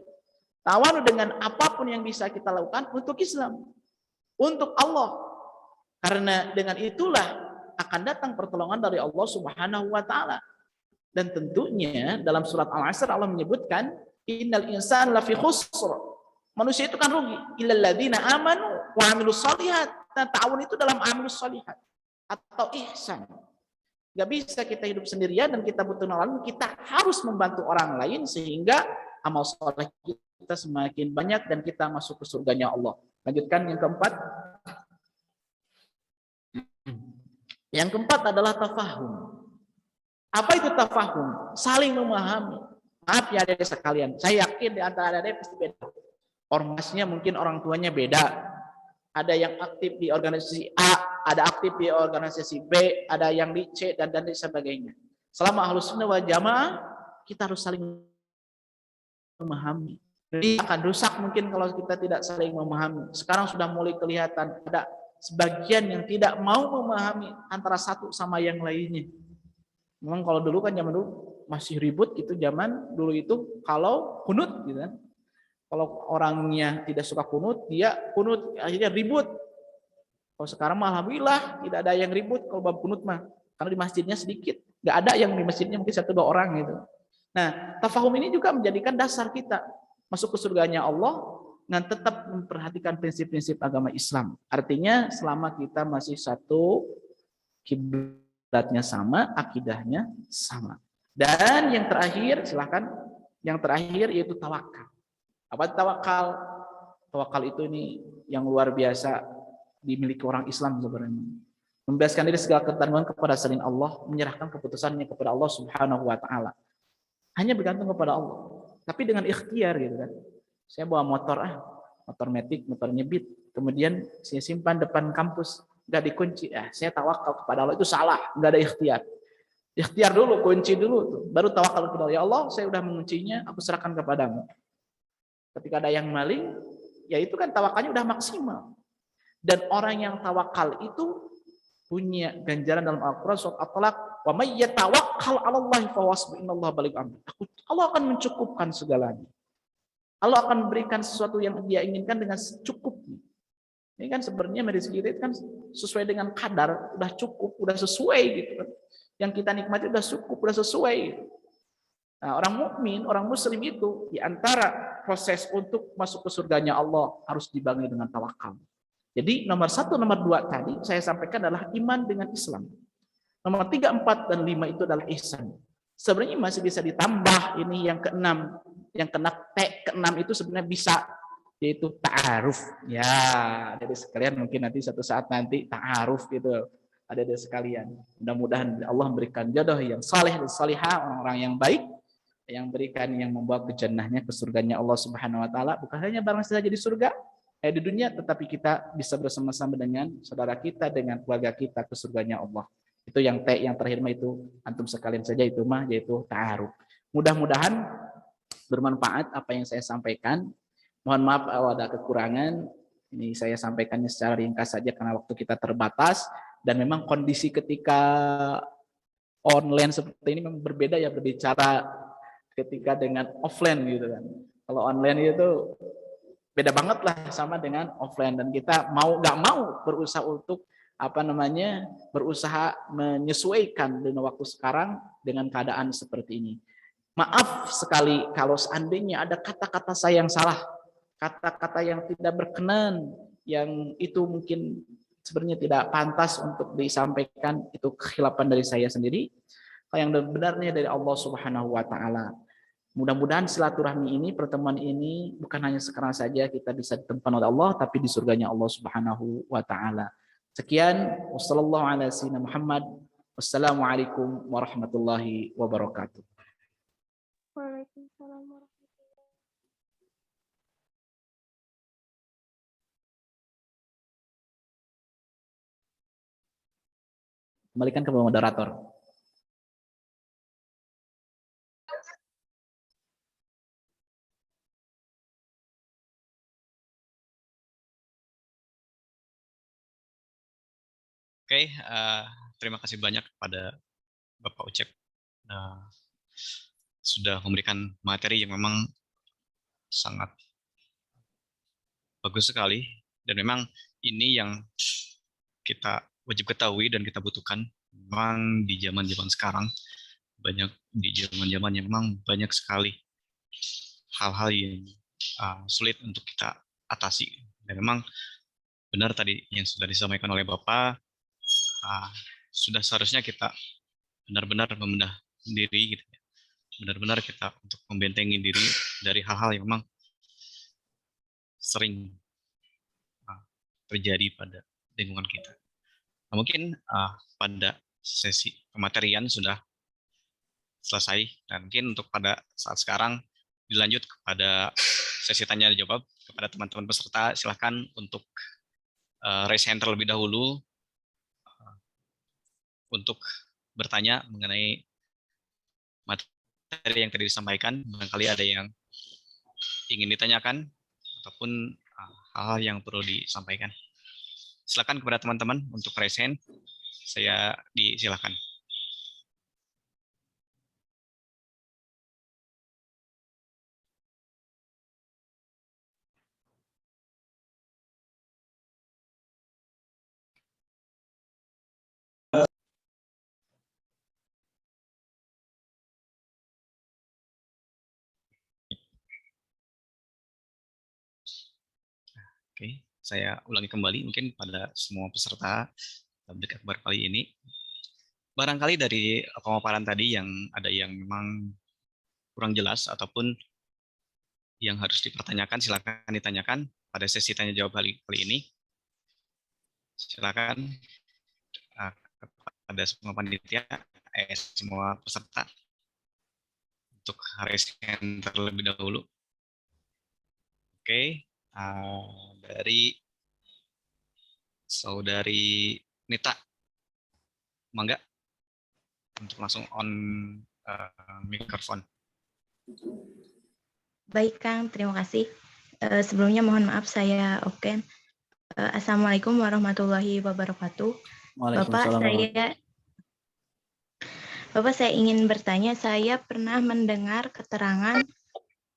Tawanu dengan apapun yang bisa kita lakukan untuk Islam. Untuk Allah. Karena dengan itulah akan datang pertolongan dari Allah Subhanahu wa taala. Dan tentunya dalam surat Al-Asr Allah menyebutkan innal insana lafi khusr. Manusia itu kan rugi. Illal ladzina amanu wa 'amilus shalihat. Nah, ta'awun itu dalam 'amilus shalihat atau ihsan. Gak bisa kita hidup sendirian dan kita butuh nolong, kita harus membantu orang lain sehingga amal soleh kita semakin banyak dan kita masuk ke surganya Allah. Lanjutkan yang keempat. Yang keempat adalah tafahum. Apa itu tafahum? Saling memahami. Maaf ya adik sekalian, saya yakin di antara adik pasti beda. Ormasnya mungkin orang tuanya beda. Ada yang aktif di organisasi A, ada aktif di organisasi B, ada yang di C, dan sebagainya. Selama Ahlus Sunnah wal Jamaah, kita harus saling memahami. Jadi akan rusak mungkin kalau kita tidak saling memahami. Sekarang sudah mulai kelihatan ada sebagian yang tidak mau memahami antara satu sama yang lainnya. Memang kalau dulu kan zaman dulu masih ribut itu zaman dulu itu kalau kunut gitu kan. Kalau orangnya tidak suka kunut, dia kunut akhirnya ribut. Kalau sekarang mah alhamdulillah tidak ada yang ribut kalau bab kunut mah. Karena di masjidnya sedikit. Nggak ada yang di masjidnya mungkin 1-2 orang gitu. Nah, tafahum ini juga menjadikan dasar kita masuk ke surganya Allah dengan tetap memperhatikan prinsip-prinsip agama Islam. Artinya selama kita masih satu, kiblatnya sama, akidahnya sama. Dan yang terakhir, silahkan, yang terakhir yaitu tawakal. Apa tawakal? Tawakal itu ini yang luar biasa dimiliki orang Islam sebenarnya. Membebaskan diri segala ketanggungan kepada selain Allah, menyerahkan keputusannya kepada Allah Subhanahu wa taala. Hanya bergantung kepada Allah. Tapi dengan ikhtiar gitu kan. Saya bawa motor motor metik, motor nyebit, kemudian saya simpan depan kampus, enggak dikunci. Saya tawakal kepada Allah, itu salah, enggak ada ikhtiar. Ikhtiar dulu, kunci dulu, baru tawakal kepada Allah. Ya Allah, saya sudah menguncinya, aku serahkan kepadamu. Ketika ada yang maling, ya itu kan tawakalnya udah maksimal. Dan orang yang tawakal itu punya ganjaran dalam Al-Quran surat At-Talaq, wa may yatawakkal 'alallahi fawasbu innallaha baligh amri. Allah akan mencukupkan segalanya. Allah akan memberikan sesuatu yang dia inginkan dengan secukupnya. Ini kan sebenarnya rezeki itu kan sesuai dengan kadar, udah cukup, udah sesuai gitu kan. Yang kita nikmati udah cukup, udah sesuai gitu. Nah, orang mukmin, orang muslim itu di antara proses untuk masuk ke surganya Allah harus dibangun dengan tawakal. Jadi nomor 1, nomor 2 tadi saya sampaikan adalah iman dengan Islam. Nomor 3, 4, dan 5 itu adalah ihsan. Sebenarnya masih bisa ditambah ini yang ke-6. Yang kena T ke-6 itu sebenarnya bisa, yaitu ta'aruf. Ya, jadi sekalian mungkin nanti satu saat nanti ta'aruf gitu. Ada sekalian. Mudah-mudahan Allah memberikan jodoh yang saleh dan salihah, orang-orang yang baik, yang berikan yang membawa ke jannahnya, ke surganya Allah Subhanahu wa taala. Bukan hanya barang saja di surga di dunia, tetapi kita bisa bersama-sama dengan saudara kita, dengan keluarga kita ke surganya Allah. Itu yang T yang terakhir mah itu antum sekalian saja itu mah, yaitu ta'aruf. Mudah-mudahan bermanfaat apa yang saya sampaikan. Mohon maaf kalau ada kekurangan. Ini saya sampaikannya secara ringkas saja karena waktu kita terbatas, dan memang kondisi ketika online seperti ini memang berbeda ya berbicara ketika dengan offline gitu kan. Kalau online itu beda banget lah sama dengan offline, dan kita mau nggak mau berusaha untuk berusaha menyesuaikan dengan waktu sekarang dengan keadaan seperti ini. Maaf sekali kalau seandainya ada kata-kata saya yang salah, kata-kata yang tidak berkenan, yang itu mungkin sebenarnya tidak pantas untuk disampaikan, itu kekhilafan dari saya sendiri. Yang benarnya dari Allah Subhanahu wa taala. Mudah-mudahan silaturahmi ini, pertemuan ini bukan hanya sekarang saja kita bisa ditemukan oleh Allah, tapi di surganya Allah Subhanahu wa taala. Sekian, wassalamualaikum warahmatullahi wabarakatuh. Waalaikumsalam warahmatullahi. Kembalikan ke moderator. Oke, terima kasih banyak kepada Bapak Ucep sudah memberikan materi yang memang sangat bagus sekali, dan memang ini yang kita wajib ketahui dan kita butuhkan. Memang di zaman-zaman sekarang, di zaman-zaman yang memang banyak sekali hal-hal yang sulit untuk kita atasi. Dan memang benar tadi yang sudah disampaikan oleh Bapak, sudah seharusnya kita benar-benar membedah diri gitu ya. Benar-benar kita untuk membentengi diri dari hal-hal yang memang sering terjadi pada lingkungan kita. Nah, mungkin pada sesi pematerian sudah selesai, dan mungkin untuk pada saat sekarang dilanjut kepada sesi tanya jawab kepada teman-teman peserta. Silakan untuk raise hand terlebih dahulu untuk bertanya mengenai materi yang tadi disampaikan. Barangkali ada yang ingin ditanyakan ataupun hal-hal yang perlu disampaikan. Silakan kepada teman-teman untuk raise hand. Saya disilakan. Oke, saya ulangi kembali mungkin pada semua peserta tablik akbar kali ini. Barangkali dari pemaparan tadi yang ada yang memang kurang jelas ataupun yang harus dipertanyakan, silakan ditanyakan pada sesi tanya jawab kali ini. Silakan kepada semua panitia, semua peserta untuk raise hand terlebih dahulu. Oke, dari saudari Nita, mangga untuk langsung on mikrofon. Baik Kang, terima kasih. Sebelumnya mohon maaf saya Oken. Assalamualaikum warahmatullahi wabarakatuh. Bapak, saya ingin bertanya, saya pernah mendengar keterangan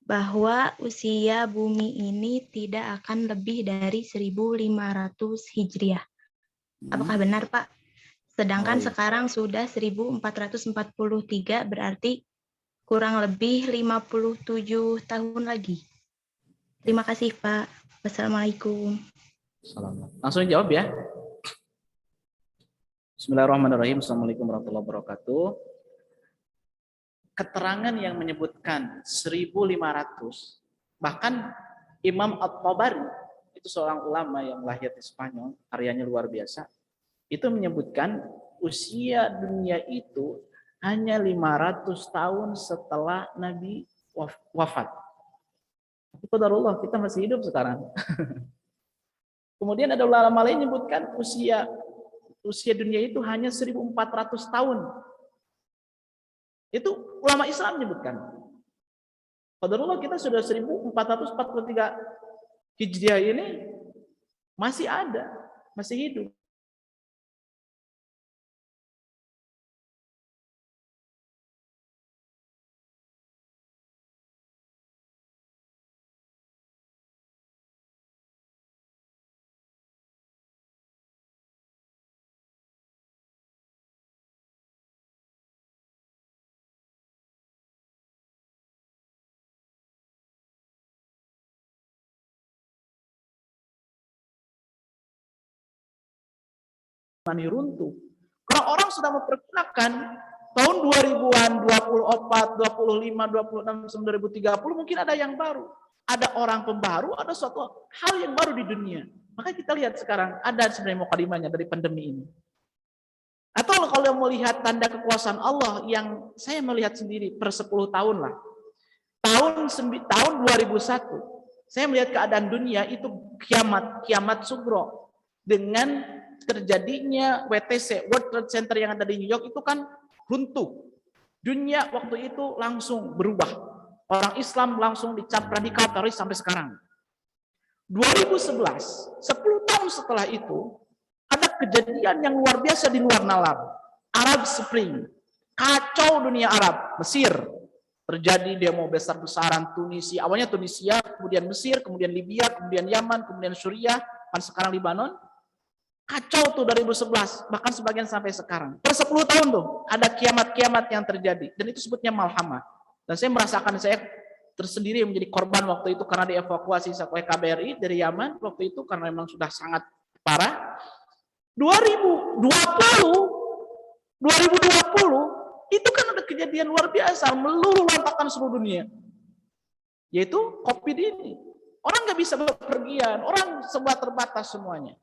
bahwa usia bumi ini tidak akan lebih dari 1500 Hijriah. Apakah benar, Pak? Sedangkan sekarang sudah 1443, berarti kurang lebih 57 tahun lagi. Terima kasih, Pak. Wassalamualaikum. Langsung jawab ya. Bismillahirrahmanirrahim. Assalamualaikum warahmatullahi wabarakatuh. Keterangan yang menyebutkan 1500, bahkan Imam At-Tabari, itu seorang ulama yang lahir di Spanyol, karyanya luar biasa, itu menyebutkan usia dunia itu hanya 500 tahun setelah Nabi wafat. Tapi qadarullah, kita masih hidup sekarang. Kemudian ada ulama lain menyebutkan usia dunia itu hanya 1400 tahun. Itu ulama Islam menyebutkan. Qadarullah, kita sudah 1443 Hijriah ini masih ada, masih hidup. Runtuh. Kalau orang sudah mempergunakan tahun 2000-an, 24, 25, 26, 2030 mungkin ada yang baru. Ada orang pembaru, ada suatu hal yang baru di dunia. Maka kita lihat sekarang ada sebenarnya mukadimahnya dari pandemi ini. Atau kalau mau lihat tanda kekuasaan Allah yang saya melihat sendiri per 10 tahun lah. Tahun 2001 saya melihat keadaan dunia itu kiamat sugro, dengan terjadinya WTC, World Trade Center yang ada di New York itu kan runtuh. Dunia waktu itu langsung berubah. Orang Islam langsung dicap radikal teroris sampai sekarang. 2011, 10 tahun setelah itu, ada kejadian yang luar biasa di luar nalar. Arab Spring, kacau dunia Arab, Mesir. Terjadi demo besar-besaran Tunisia, awalnya Tunisia, kemudian Mesir, kemudian Libya, kemudian Yaman, kemudian Suriah, dan sekarang Lebanon. Kacau tuh 2011, bahkan sebagian sampai sekarang. Per 10 tahun tuh ada kiamat-kiamat yang terjadi, dan itu sebutnya malhamah. Dan saya merasakan, saya tersendiri menjadi korban waktu itu karena dievakuasi oleh KBRI dari Yaman waktu itu karena memang sudah sangat parah. 2020 itu kan ada kejadian luar biasa meluluh lantakan seluruh dunia, yaitu COVID ini. Orang nggak bisa bepergian, orang semua terbatas semuanya.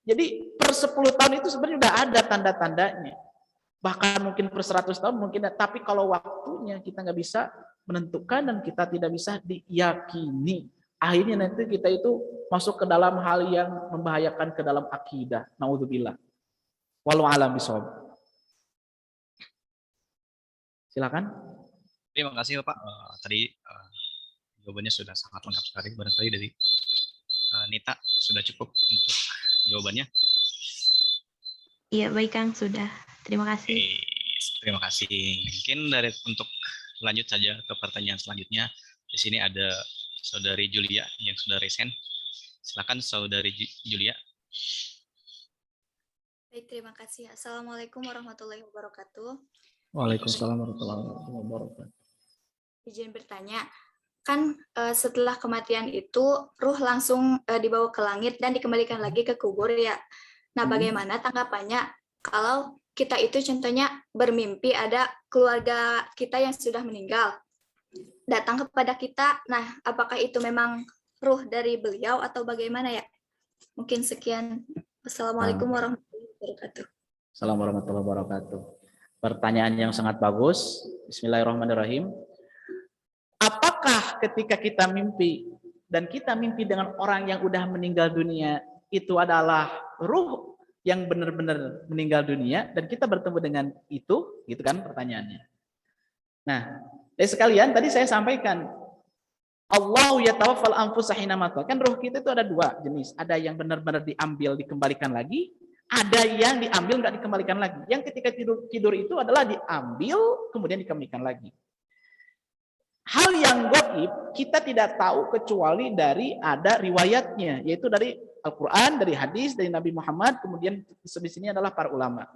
Jadi per 10 tahun itu sebenarnya sudah ada tanda-tandanya. Bahkan mungkin per 100 tahun mungkin, tapi kalau waktunya kita nggak bisa menentukan dan kita tidak bisa diyakini. Akhirnya nanti kita itu masuk ke dalam hal yang membahayakan ke dalam akidah. Naudzubillah. Wallahu a'lam bishawab. Silakan. Terima kasih Bapak. Tadi jawabannya sudah sangat lengkap sekali. Barangkali dari Nita sudah cukup untuk jawabannya. Iya, baik Kang, sudah. Terima kasih. Terima kasih. Mungkin untuk lanjut saja ke pertanyaan selanjutnya. Di sini ada Saudari Julia yang sudah resen. Silakan Saudari Julia. Baik, terima kasih. Assalamualaikum warahmatullahi wabarakatuh. Waalaikumsalam warahmatullahi wabarakatuh. Izin bertanya, kan setelah kematian itu ruh langsung dibawa ke langit dan dikembalikan lagi ke kubur ya. Nah, bagaimana tanggapannya kalau kita itu contohnya bermimpi ada keluarga kita yang sudah meninggal datang kepada kita. Nah, apakah itu memang ruh dari beliau atau bagaimana ya? Mungkin sekian. Wassalamualaikum warahmatullahi wabarakatuh. Assalamualaikum warahmatullahi wabarakatuh. Pertanyaan yang sangat bagus. Bismillahirrahmanirrahim. Apakah ketika kita mimpi dan kita mimpi dengan orang yang udah meninggal dunia itu adalah ruh yang benar-benar meninggal dunia dan kita bertemu dengan itu, gitu kan pertanyaannya. Nah, dari sekalian tadi saya sampaikan Allahu yatawaffal anfusa hina mauta. Kan roh kita itu ada dua jenis. Ada yang benar-benar diambil dikembalikan lagi, ada yang diambil nggak dikembalikan lagi. Yang ketika tidur itu adalah diambil kemudian dikembalikan lagi. Hal yang gaib kita tidak tahu kecuali dari ada riwayatnya, yaitu dari Al-Quran, dari hadis, dari Nabi Muhammad, kemudian di sini adalah para ulama.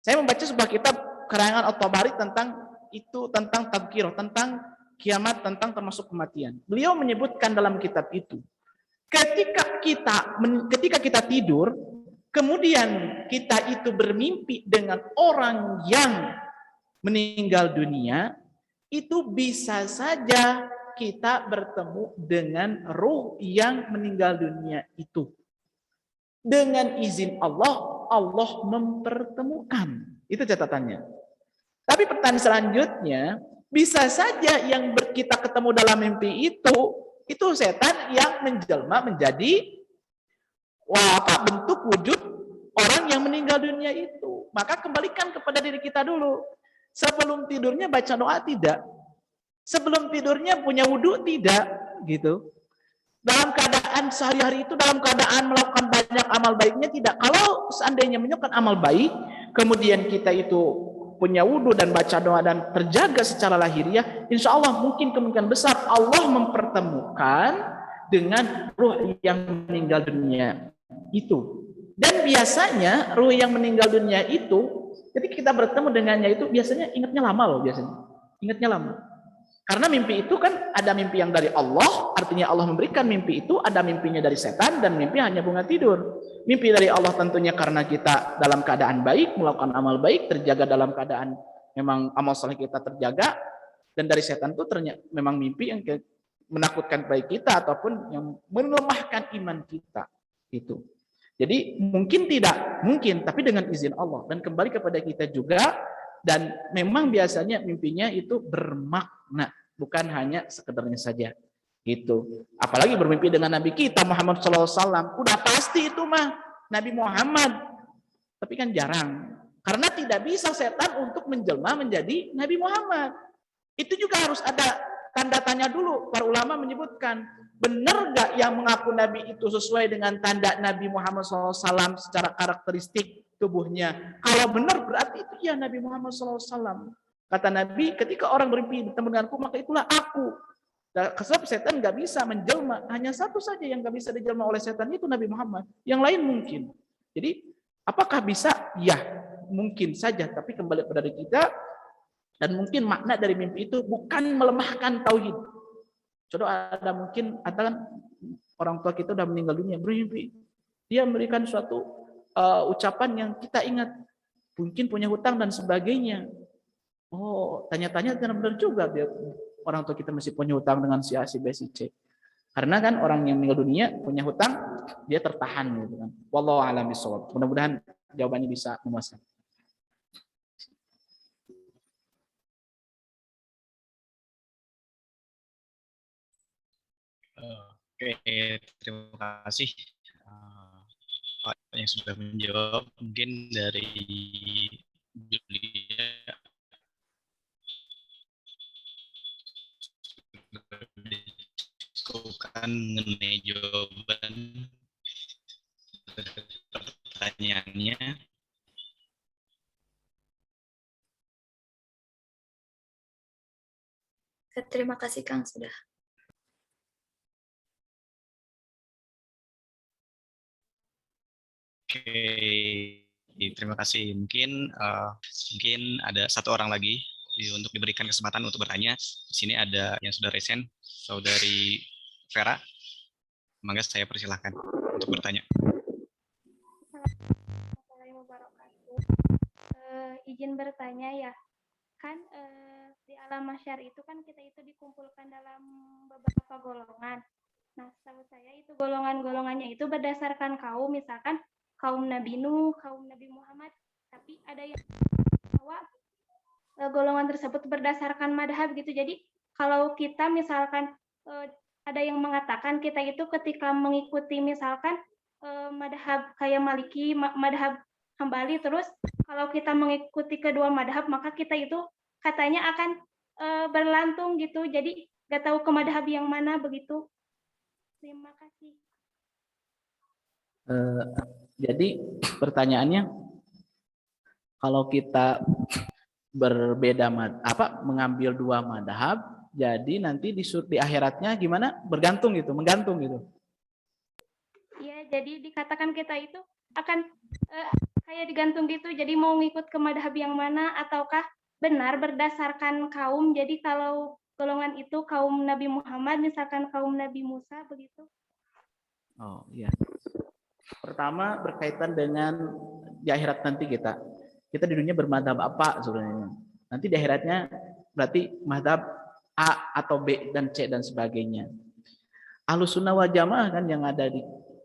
Saya membaca sebuah kitab karangan At-Tabari tentang itu, tentang tadhkirah, tentang kiamat, tentang termasuk kematian. Beliau menyebutkan dalam kitab itu, ketika kita tidur, kemudian kita itu bermimpi dengan orang yang meninggal dunia, itu bisa saja kita bertemu dengan ruh yang meninggal dunia itu. Dengan izin Allah, Allah mempertemukan. Itu catatannya. Tapi pertanyaan selanjutnya, bisa saja yang kita ketemu dalam mimpi itu setan yang menjelma menjadi bentuk wujud orang yang meninggal dunia itu. Maka kembalikan kepada diri kita dulu. Sebelum tidurnya baca doa tidak? Sebelum tidurnya punya wudhu tidak? Gitu. Dalam keadaan sehari-hari itu dalam keadaan melakukan banyak amal baiknya tidak. Kalau seandainya melakukan amal baik, kemudian kita itu punya wudhu dan baca doa dan terjaga secara lahiriah, insya Allah mungkin kemungkinan besar Allah mempertemukan dengan ruh yang meninggal dunia itu. Dan biasanya ruh yang meninggal dunia itu, ketika kita bertemu dengannya itu biasanya ingatnya lama loh biasanya. Ingatnya lama. Karena mimpi itu kan ada mimpi yang dari Allah, artinya Allah memberikan mimpi itu, ada mimpinya dari setan, dan mimpi hanya bunga tidur. Mimpi dari Allah tentunya karena kita dalam keadaan baik, melakukan amal baik, terjaga dalam keadaan memang amal soleh kita terjaga, dan dari setan itu ternyata memang mimpi yang menakutkan baik kita ataupun yang melemahkan iman kita. Itu. Jadi mungkin tidak, mungkin, tapi dengan izin Allah. Dan kembali kepada kita juga, dan memang biasanya mimpinya itu bermakna, bukan hanya sekedarnya saja. Gitu. Apalagi bermimpi dengan Nabi kita Muhammad SAW, udah pasti itu mah Nabi Muhammad. Tapi kan jarang, karena tidak bisa setan untuk menjelma menjadi Nabi Muhammad. Itu juga harus ada tanda tanya dulu. Para ulama menyebutkan, benar gak yang mengaku Nabi itu sesuai dengan tanda Nabi Muhammad SAW secara karakteristik tubuhnya? Kalau benar berarti itu ya Nabi Muhammad SAW. Kata Nabi, ketika orang bermimpi bertemu denganku, maka itulah aku. Sebab setan nggak bisa menjelma, hanya satu saja yang nggak bisa dijelma oleh setan, itu Nabi Muhammad. Yang lain mungkin. Jadi apakah bisa? Ya, mungkin saja. Tapi kembali pada diri kita, dan mungkin makna dari mimpi itu bukan melemahkan tauhid. Contoh ada mungkin, kan orang tua kita udah meninggal dunia, bermimpi. Dia memberikan suatu ucapan yang kita ingat, mungkin punya hutang dan sebagainya. Oh, tanya-tanya benar-benar juga dia orang tua kita masih punya hutang dengan si A, si B, si C. Karena kan orang yang meninggal dunia punya hutang, dia tertahan gitu kan. Wallahu a'lam bishawab. Mudah-mudahan jawabannya bisa memuaskan. Oke, terima kasih Pak yang sudah menjawab. Mungkin dari Julia diskusikan mengenai jawaban pertanyaannya. Terima kasih Kang sudah. Oke, terima kasih. Mungkin ada satu orang lagi untuk diberikan kesempatan untuk bertanya. Di sini ada yang sudah resen, Saudari Vera. Mangga saya persilahkan untuk bertanya. Assalamualaikum wabarakatuh. Izin bertanya ya, kan di alam mahsyar itu kan kita itu dikumpulkan dalam beberapa golongan. Nah, setahu saya itu golongan-golongannya itu berdasarkan kaum, misalkan kaum Nabi Nuh, kaum Nabi Muhammad, tapi ada yang bahwa golongan tersebut berdasarkan madhab gitu. Jadi kalau kita misalkan ada yang mengatakan kita itu ketika mengikuti misalkan madhab kayak Maliki, madhab Hambali, terus kalau kita mengikuti kedua madhab maka kita itu katanya akan berlantung gitu. Jadi nggak tahu ke madhab yang mana begitu. Terima kasih. Jadi pertanyaannya, kalau kita berbeda mengambil dua madhab, jadi nanti di akhiratnya gimana? Bergantung gitu, menggantung gitu. Iya, jadi dikatakan kita itu akan kayak digantung gitu. Jadi mau ngikut ke madhab yang mana, ataukah benar berdasarkan kaum? Jadi kalau golongan itu kaum Nabi Muhammad, misalkan kaum Nabi Musa, begitu. Oh iya. Pertama berkaitan dengan di akhirat nanti kita di dunia bermadhab apa sebenarnya. Nanti di akhiratnya berarti madhab A atau B dan C dan sebagainya. Ahlus Sunnah wal Jamaah kan yang ada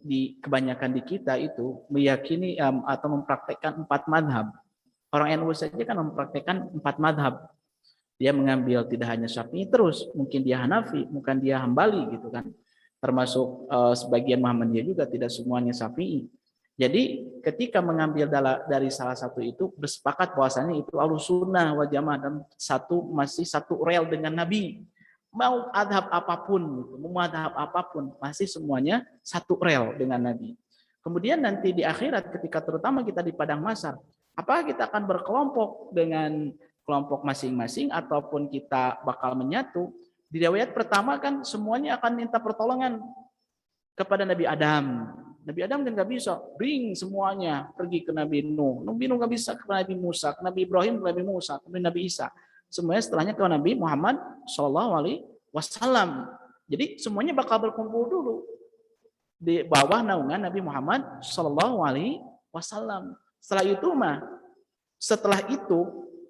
di kebanyakan di kita itu meyakini atau mempraktekkan 4 madhab. Orang NU saja kan mempraktekkan 4 madhab. Dia mengambil tidak hanya Syafi'i terus, mungkin dia Hanafi, mungkin dia Hambali gitu kan. Termasuk sebagian Muhammadiyah juga, tidak semuanya Syafi'i. Jadi ketika mengambil dari salah satu itu bersepakat bahwasanya itu Ahlus Sunnah wal Jamaah dan masih satu rel dengan Nabi. Mau adhab apapun, mau madhab apapun, masih semuanya satu rel dengan Nabi. Kemudian nanti di akhirat ketika terutama kita di padang mahsyar, apakah kita akan berkelompok dengan kelompok masing-masing ataupun kita bakal menyatu? Di riwayat pertama kan semuanya akan minta pertolongan kepada Nabi Adam. Nabi Adam kan nggak bisa, bring semuanya pergi ke Nabi Nuh. Nabi Nuh nggak bisa ke Nabi Musa, ke Nabi Ibrahim, ke Nabi Musa, ke Nabi Isa. Semuanya setelahnya ke Nabi Muhammad SAW. Jadi semuanya bakal berkumpul dulu di bawah naungan Nabi Muhammad SAW. Setelah itu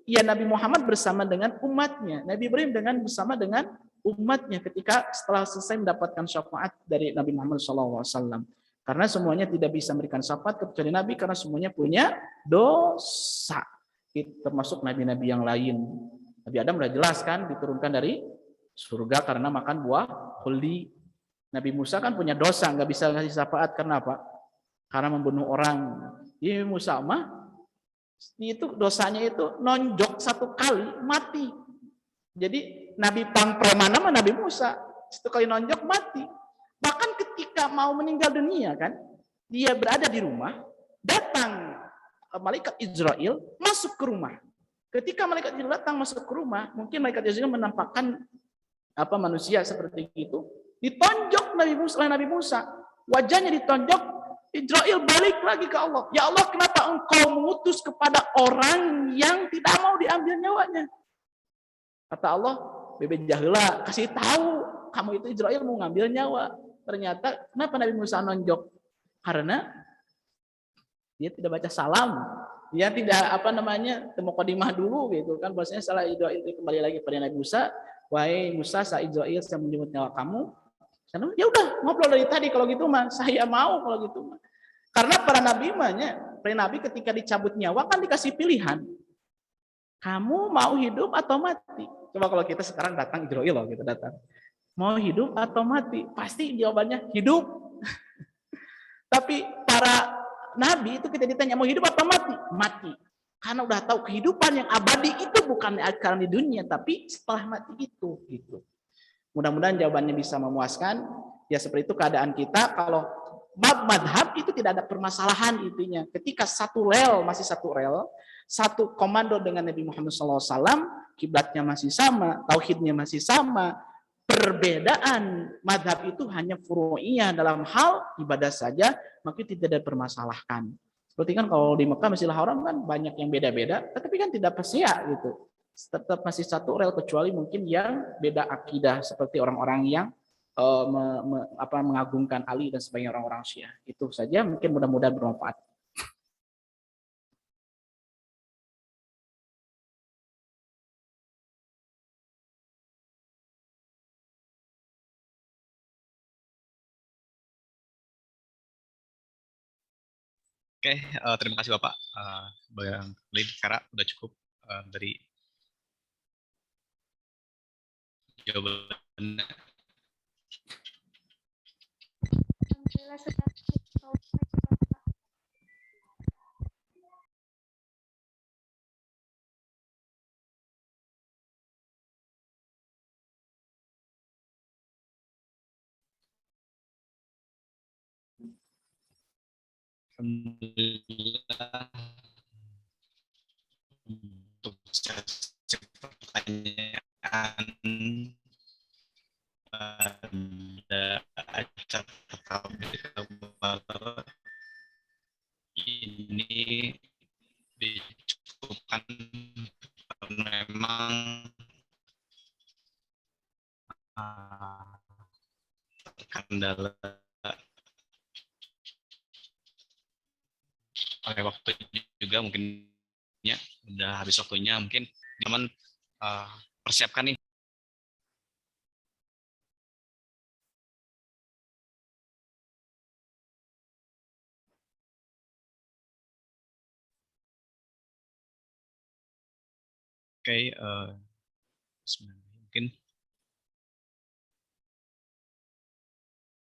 ya Nabi Muhammad bersama dengan umatnya, Nabi Ibrahim bersama dengan umatnya ketika setelah selesai mendapatkan syafaat dari Nabi Muhammad SAW. Karena semuanya tidak bisa memberikan syafaat kecuali Nabi, karena semuanya punya dosa, termasuk nabi-nabi yang lain. Nabi Adam sudah jelas kan diturunkan dari surga karena makan buah khuldi. Nabi Musa kan punya dosa, nggak bisa ngasih syafaat karena apa? Karena membunuh orang. Ini Musa mah itu dosanya itu nonjok 1 kali mati. Jadi Nabi preman sama Nabi Musa 1 kali nonjok mati. Bahkan ketika mau meninggal dunia kan, dia berada di rumah, datang malaikat Israel masuk ke rumah. Ketika malaikat Israel datang masuk ke rumah, mungkin malaikat Israel menampakkan manusia seperti itu, ditonjok Nabi Musa, wajahnya ditonjok, Israel balik lagi ke Allah. Ya Allah, kenapa engkau mengutus kepada orang yang tidak mau diambil nyawanya? Kata Allah, bebe jahila, kasih tahu kamu itu Israel mau ngambil nyawa. Ternyata kenapa Nabi Musa nonjok? Karena dia tidak baca salam. Dia tidak muqaddimah dulu gitu kan. Bahwasanya salah Israel itu kembali lagi pada Nabi Musa. Wahai Musa, saya Israel saya menjemput nyawa kamu. Ya udah ngobrol dari tadi kalau gitu mah. Saya mau kalau gitu mah. Karena para nabi ketika dicabut nyawa kan dikasih pilihan. Kamu mau hidup atau mati? Coba kalau kita sekarang datang Israel loh, kita datang. Mau hidup atau mati? Pasti jawabannya hidup. Tapi para nabi itu kita ditanya mau hidup atau mati? Mati. Karena udah tahu kehidupan yang abadi itu bukan karena di dunia, tapi setelah mati itu. Gitu. Mudah-mudahan jawabannya bisa memuaskan. Ya seperti itu keadaan kita. Kalau madhab itu tidak ada permasalahan intinya. Ketika masih satu rel, satu komando dengan Nabi Muhammad SAW, kiblatnya masih sama, tauhidnya masih sama. Perbedaan madhab itu hanya furu'iyah dalam hal ibadah saja, maka tidak ada permasalahkan. Seperti kan kalau di Mekah Masjidil Haram kan banyak yang beda-beda, tetapi kan tidak persia gitu. tetap masih satu rel, kecuali mungkin yang beda akidah seperti orang-orang yang mengagungkan Ali dan sebagainya, orang-orang Syiah. Itu saja, mungkin mudah-mudahan bermanfaat. Oke, terima kasih Bapak. Barangkali sekarang udah cukup dari jawabannya. Alhamdulillah sudah. Alhamdulillah untuk sesi pertanyaan pada acara kabar ini dicukupkan karena memang terkendala oleh waktu juga, mungkin ya udah habis waktunya, mungkin teman persiapkan nih. Oke, mungkin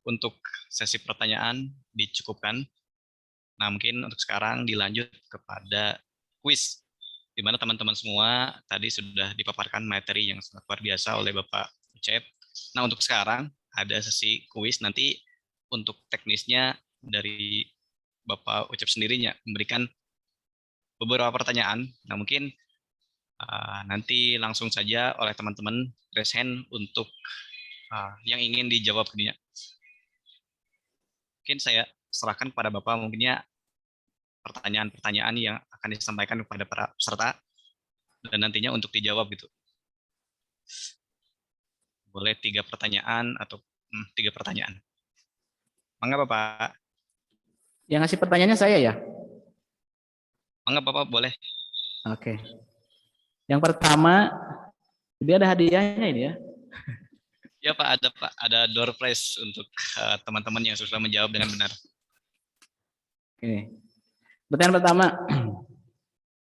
untuk sesi pertanyaan dicukupkan. Nah, mungkin untuk sekarang dilanjut kepada kuis, di mana teman-teman semua tadi sudah dipaparkan materi yang sangat luar biasa oleh Bapak Ucep. Nah, untuk sekarang ada sesi kuis, nanti untuk teknisnya dari Bapak Ucep sendirinya memberikan beberapa pertanyaan. Nah, mungkin nanti langsung saja oleh teman-teman raise hand untuk yang ingin dijawab ini. Mungkin saya serahkan kepada Bapak mungkinnya pertanyaan-pertanyaan yang akan disampaikan kepada para peserta dan nantinya untuk dijawab gitu. Boleh 3 pertanyaan atau 3 pertanyaan. Mangga Bapak. Yang ngasih pertanyaannya saya ya? Mangga Bapak, boleh. Oke. Yang pertama, dia ada hadiahnya ini ya. Ya Pak, ada door prize untuk teman-teman yang sudah menjawab dengan benar. Oke. Pertanyaan pertama,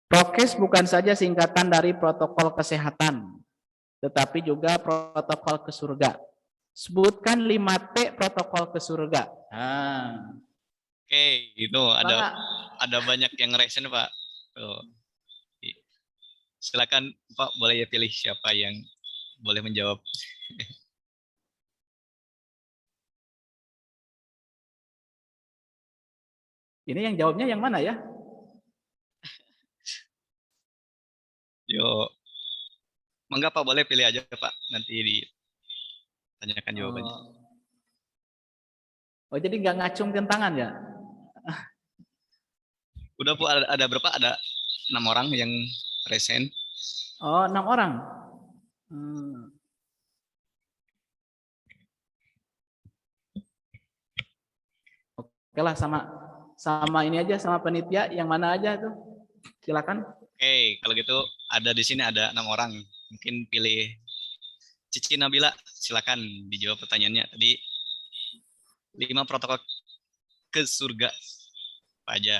prokes bukan saja singkatan dari protokol kesehatan, tetapi juga protokol ke surga. Sebutkan 5T protokol ke surga. Oke, itu ada banyak yang raise Pak. Tuh. Silakan Pak, boleh ya pilih siapa yang boleh menjawab. Ini yang jawabnya yang mana ya? Yo, mangga Pak, boleh pilih aja Pak, nanti ditanyakan jawabannya. Oh, jadi nggak ngacungkan tangan ya? Udah Bu, ada berapa? Ada 6 orang yang present. Oh, 6 orang. Oke lah, sama ini aja, sama penitia yang mana aja tuh. Silakan. Oke, kalau gitu ada di sini ada 6 orang. Mungkin pilih Cici Nabila, silakan dijawab pertanyaannya. Tadi 5 protokol ke surga apa aja?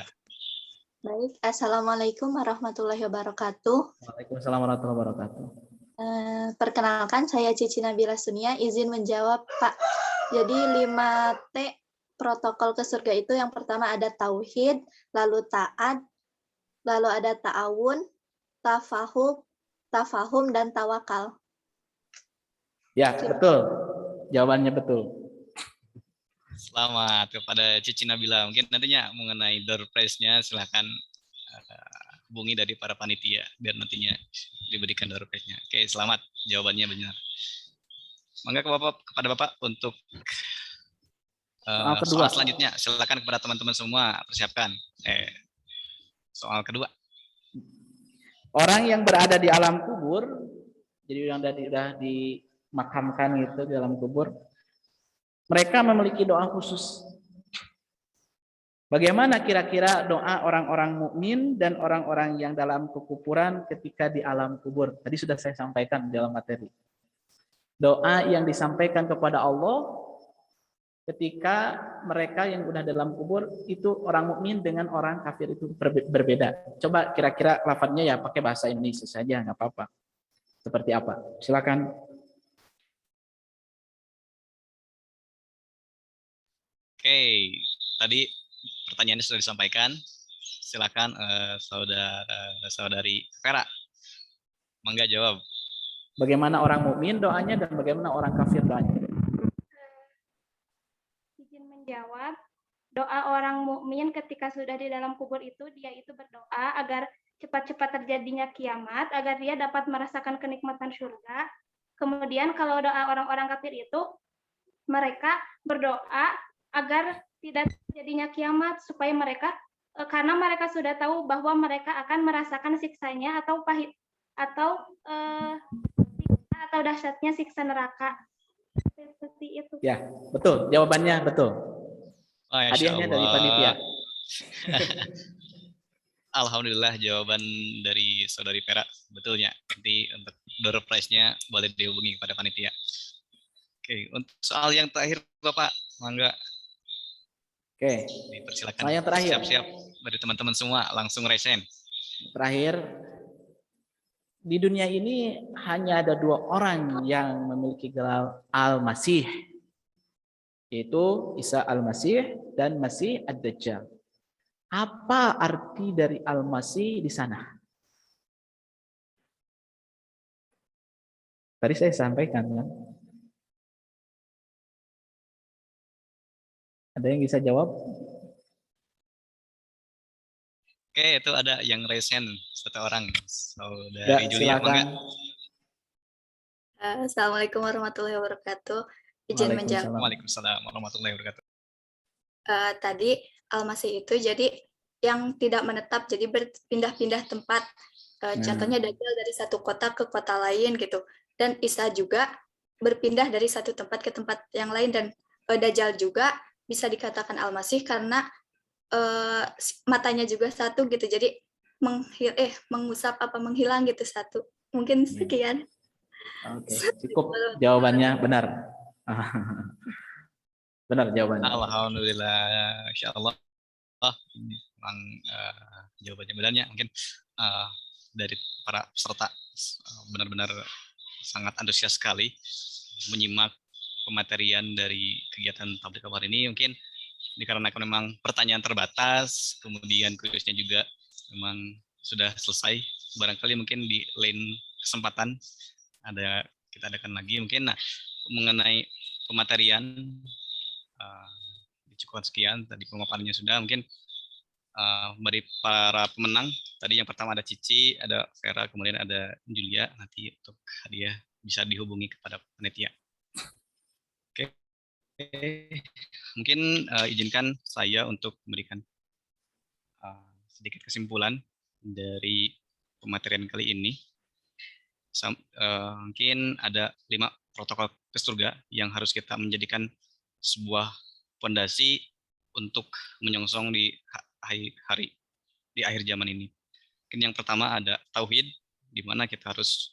Baik, Assalamualaikum warahmatullahi wabarakatuh. Waalaikumsalam warahmatullahi wabarakatuh. Perkenalkan, saya Cici Nabila Sunia, izin menjawab Pak. Jadi 5T protokol ke surga itu yang pertama ada tauhid, lalu taat, lalu ada ta'awun, tafahum, dan tawakal. Ya, betul. Jawabannya betul. Selamat kepada Cici Nabila. Mungkin nantinya mengenai door prize-nya silakan hubungi dari para panitia biar nantinya diberikan door prize-nya. Oke, selamat. Jawabannya benar. Mangga kepada Bapak untuk soal selanjutnya. Silakan kepada teman-teman semua persiapkan. Soal kedua. Orang yang berada di alam kubur, jadi yang sudah dimakamkan gitu di alam kubur, mereka memiliki doa khusus. Bagaimana kira-kira doa orang-orang mukmin dan orang-orang yang dalam kekuburan ketika di alam kubur? Tadi sudah saya sampaikan dalam materi. Doa yang disampaikan kepada Allah ketika mereka yang udah dalam kubur itu orang mukmin dengan orang kafir itu berbeda. Coba kira-kira lafadznya ya pakai bahasa Indonesia saja, nggak apa-apa. Seperti apa? Silakan. Oke, tadi pertanyaannya sudah disampaikan. Silakan saudari Vera, mangga jawab. Bagaimana orang mukmin doanya dan bagaimana orang kafir doanya? Izin menjawab, doa orang mukmin ketika sudah di dalam kubur itu, dia itu berdoa agar cepat-cepat terjadinya kiamat, agar dia dapat merasakan kenikmatan surga. Kemudian kalau doa orang-orang kafir itu, mereka berdoa agar tidak terjadinya kiamat, supaya mereka, karena mereka sudah tahu bahwa mereka akan merasakan siksanya atau pahit, atau dahsyatnya siksa neraka. Seperti itu. Ya, betul. Jawabannya betul. Hadiahnya dari panitia. Alhamdulillah jawaban dari saudari Vera betulnya. Nanti untuk door prize-nya boleh dihubungi kepada panitia. Oke, untuk soal yang terakhir Bapak, mangga. Oke. Dipersilakan. Soal yang terakhir. Siap-siap dari teman-teman semua langsung resen. Terakhir, di dunia ini hanya ada 2 orang yang memiliki gelar Al-Masih, yaitu Isa Al-Masih dan Masih Ad-Dajjal. Apa arti dari Al-Masih di sana? Tadi saya sampaikan kan? Ada yang bisa jawab? Oke, itu ada yang resen 1 orang. Saudari Julia, silakan. Assalamualaikum warahmatullahi wabarakatuh. Izin menjawab. Waalaikumsalam warahmatullahi wabarakatuh. Tadi Al-Masih itu jadi yang tidak menetap, jadi berpindah-pindah tempat. Contohnya Dajjal dari satu kota ke kota lain gitu. Dan Isa juga berpindah dari satu tempat ke tempat yang lain, dan Dajjal juga bisa dikatakan Al-Masih karena matanya juga satu gitu. Jadi mengusap apa menghilang gitu satu. Mungkin sekian. Oke, cukup jawabannya benar. Benar jawabannya. Alhamdulillah, insyaallah. Memang jawabannya benarnya mungkin dari para peserta benar-benar sangat antusias sekali menyimak pematerian dari kegiatan tabligh akbar ini. Mungkin dikarenakan memang pertanyaan terbatas, kemudian kuisnya juga memang sudah selesai. Barangkali mungkin di lain kesempatan kita adakan lagi mungkin. Nah, mengenai pematerian cukup sekian tadi pemaparannya sudah. Mungkin dari para pemenang tadi yang pertama ada Cici, ada Vera, kemudian ada Julia. Nanti untuk hadiah bisa dihubungi kepada panitia. Oke. Mungkin izinkan saya untuk memberikan sedikit kesimpulan dari pematerian kali ini. Mungkin ada 5 protokol ke surga yang harus kita menjadikan sebuah fondasi untuk menyongsong di akhir zaman ini. Mungkin yang pertama ada tauhid, di mana kita harus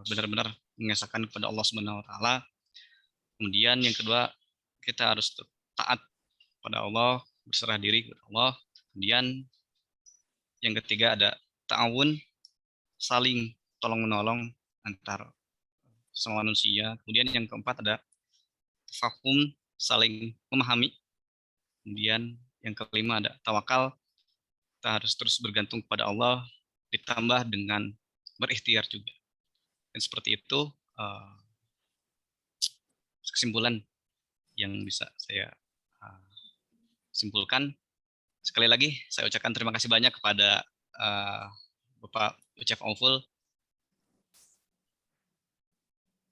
benar-benar mengesahkan kepada Allah Subhanahu wa taala. Kemudian yang kedua, kita harus taat pada Allah, berserah diri kepada Allah. Kemudian yang ketiga ada ta'awun, saling tolong-menolong antar sama manusia. Kemudian yang keempat ada tafahum, saling memahami. Kemudian yang kelima ada tawakal, kita harus terus bergantung kepada Allah, ditambah dengan berikhtiar juga. Dan seperti itu kesimpulan yang bisa saya simpulkan. Sekali lagi saya ucapkan terima kasih banyak kepada Bapak Uchef Auful.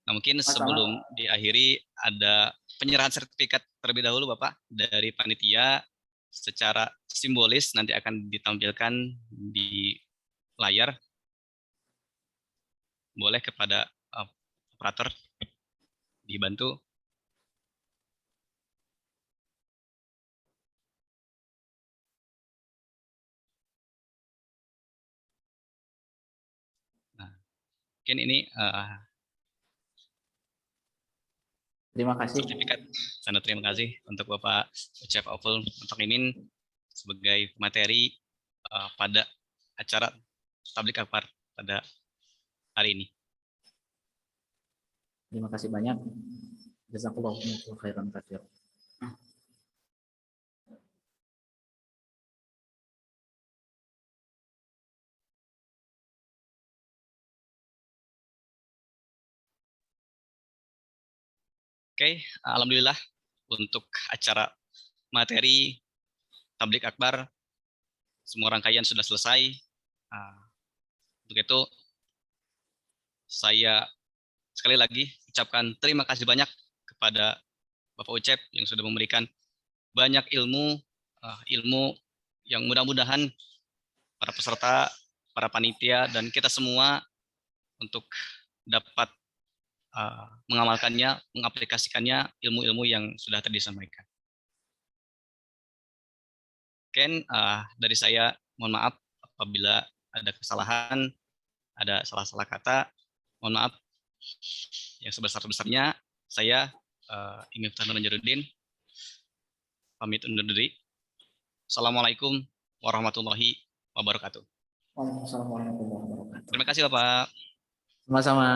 Nah, mungkin sebelum diakhiri ada penyerahan sertifikat terlebih dahulu Bapak dari panitia secara simbolis nanti akan ditampilkan di layar. boleh kepada operator dibantu. Nah, mungkin ini Terima kasih. sertifikat. Sangat terima kasih untuk Bapak Ucep Auful Mutakimin sebagai materi pada acara tablik akbar pada hari ini. Terima kasih banyak. Jazakallahu khairan katsir. Oke, alhamdulillah untuk acara materi tablik akbar semua rangkaian sudah selesai. Untuk itu saya sekali lagi ucapkan terima kasih banyak kepada Bapak Ucep yang sudah memberikan banyak ilmu yang mudah-mudahan para peserta, para panitia, dan kita semua untuk dapat mengamalkannya, mengaplikasikannya ilmu-ilmu yang sudah tadi disampaikan. Mungkin dari saya mohon maaf apabila ada kesalahan, ada salah-salah kata, mohon maaf. Yang sebesar-besarnya saya Imam Tanur Najaruddin pamit undur diri. Assalamualaikum warahmatullahi wabarakatuh. Waalaikumsalam warahmatullahi wabarakatuh. Terima kasih Bapak. Sama-sama.